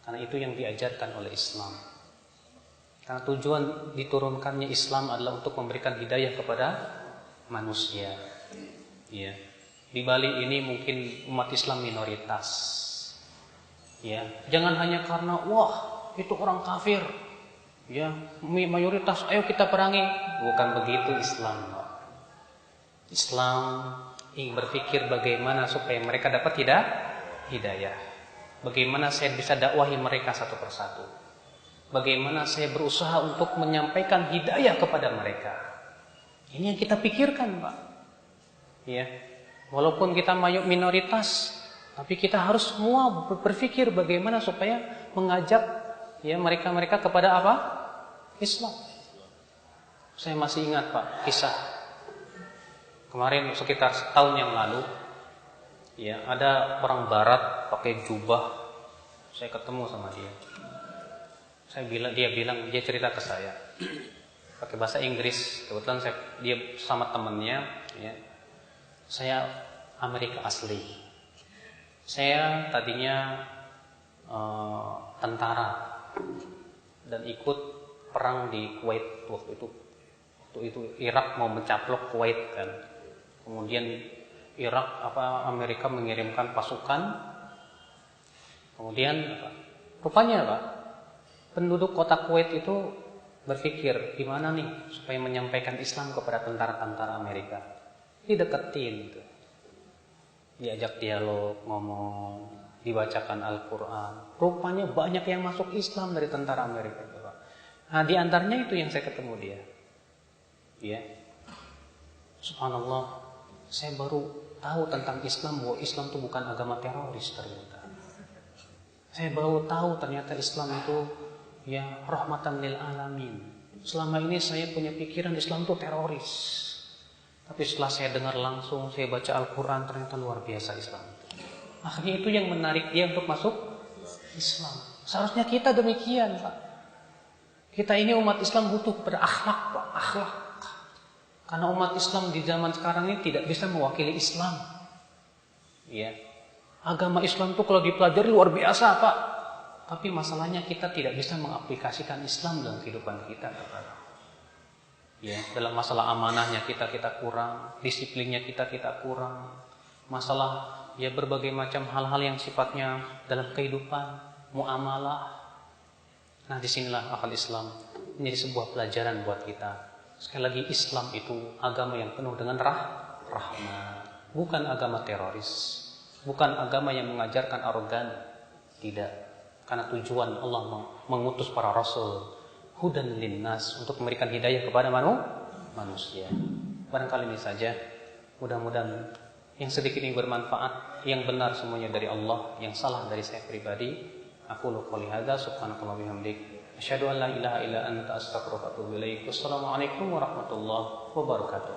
Karena itu yang diajarkan oleh Islam. Karena tujuan diturunkannya Islam adalah untuk memberikan hidayah kepada manusia. Ya. Di Bali ini mungkin umat Islam minoritas. Ya, jangan hanya karena wah itu orang kafir. Ya, mayoritas ayo kita perangi. Bukan begitu Islam. Islam ingin berpikir bagaimana supaya mereka dapat hidayah. Bagaimana saya bisa dakwahi mereka satu persatu. Bagaimana saya berusaha untuk menyampaikan hidayah kepada mereka. Ini yang kita pikirkan, Pak. Ya. Walaupun kita minoritas, tapi kita harus semua berpikir bagaimana supaya mengajak ya mereka kepada apa? Islam. Saya masih ingat, Pak, kisah kemarin sekitar setahun yang lalu. Ya, ada orang barat pakai jubah. Saya ketemu sama dia. Dia cerita ke saya pakai bahasa Inggris. Kebetulan dia sama temannya. Ya. Saya Amerika asli. Saya tadinya tentara dan ikut perang di Kuwait waktu itu Irak mau mencaplok Kuwait kan. Kemudian Amerika mengirimkan pasukan. Kemudian rupanya Pak, penduduk kota Kuwait itu berpikir gimana nih supaya menyampaikan Islam kepada tentara-tentara Amerika. Dideketin gitu. Diajak dialog, ngomong, dibacakan Al-Quran. Rupanya banyak yang masuk Islam dari tentara Amerika. Nah, di antaranya itu yang saya ketemu dia. Ya. Subhanallah, saya baru tahu tentang Islam, bahwa Islam itu bukan agama teroris ternyata. Saya baru tahu ternyata Islam itu ya rahmatan lil alamin. Selama ini saya punya pikiran Islam itu teroris. Tapi setelah saya dengar langsung, saya baca Al-Quran, ternyata luar biasa Islam itu. Akhirnya itu yang menarik dia untuk masuk Islam. Seharusnya kita demikian, Pak. Kita ini umat Islam butuh kepada akhlak, Pak. Akhlak. Karena umat Islam di zaman sekarang ini tidak bisa mewakili Islam. Ya. Agama Islam itu kalau dipelajari luar biasa, Pak. Tapi masalahnya kita tidak bisa mengaplikasikan Islam dalam kehidupan kita. Ya, dalam masalah amanahnya kita kurang, disiplinnya kita kurang. Masalah ya berbagai macam hal-hal yang sifatnya dalam kehidupan, muamalah. Nah, disinilah akal Islam menjadi sebuah pelajaran buat kita. Sekali lagi, Islam itu agama yang penuh dengan rahmat, bukan agama teroris, bukan agama yang mengajarkan arogan, tidak. Karena tujuan Allah mengutus para rasul, hudan linnas, untuk memberikan hidayah kepada manusia. Barangkali ini saja. Mudah-mudahan yang sedikit ini bermanfaat, yang benar semuanya dari Allah, yang salah dari saya pribadi. Aku qouli hadza, subhanakallah bihamdik, asyhadu an la ilaha illa anta, astaghfiruka wa atubu ilaik. Wassalamualaikum warahmatullahi wabarakatuh.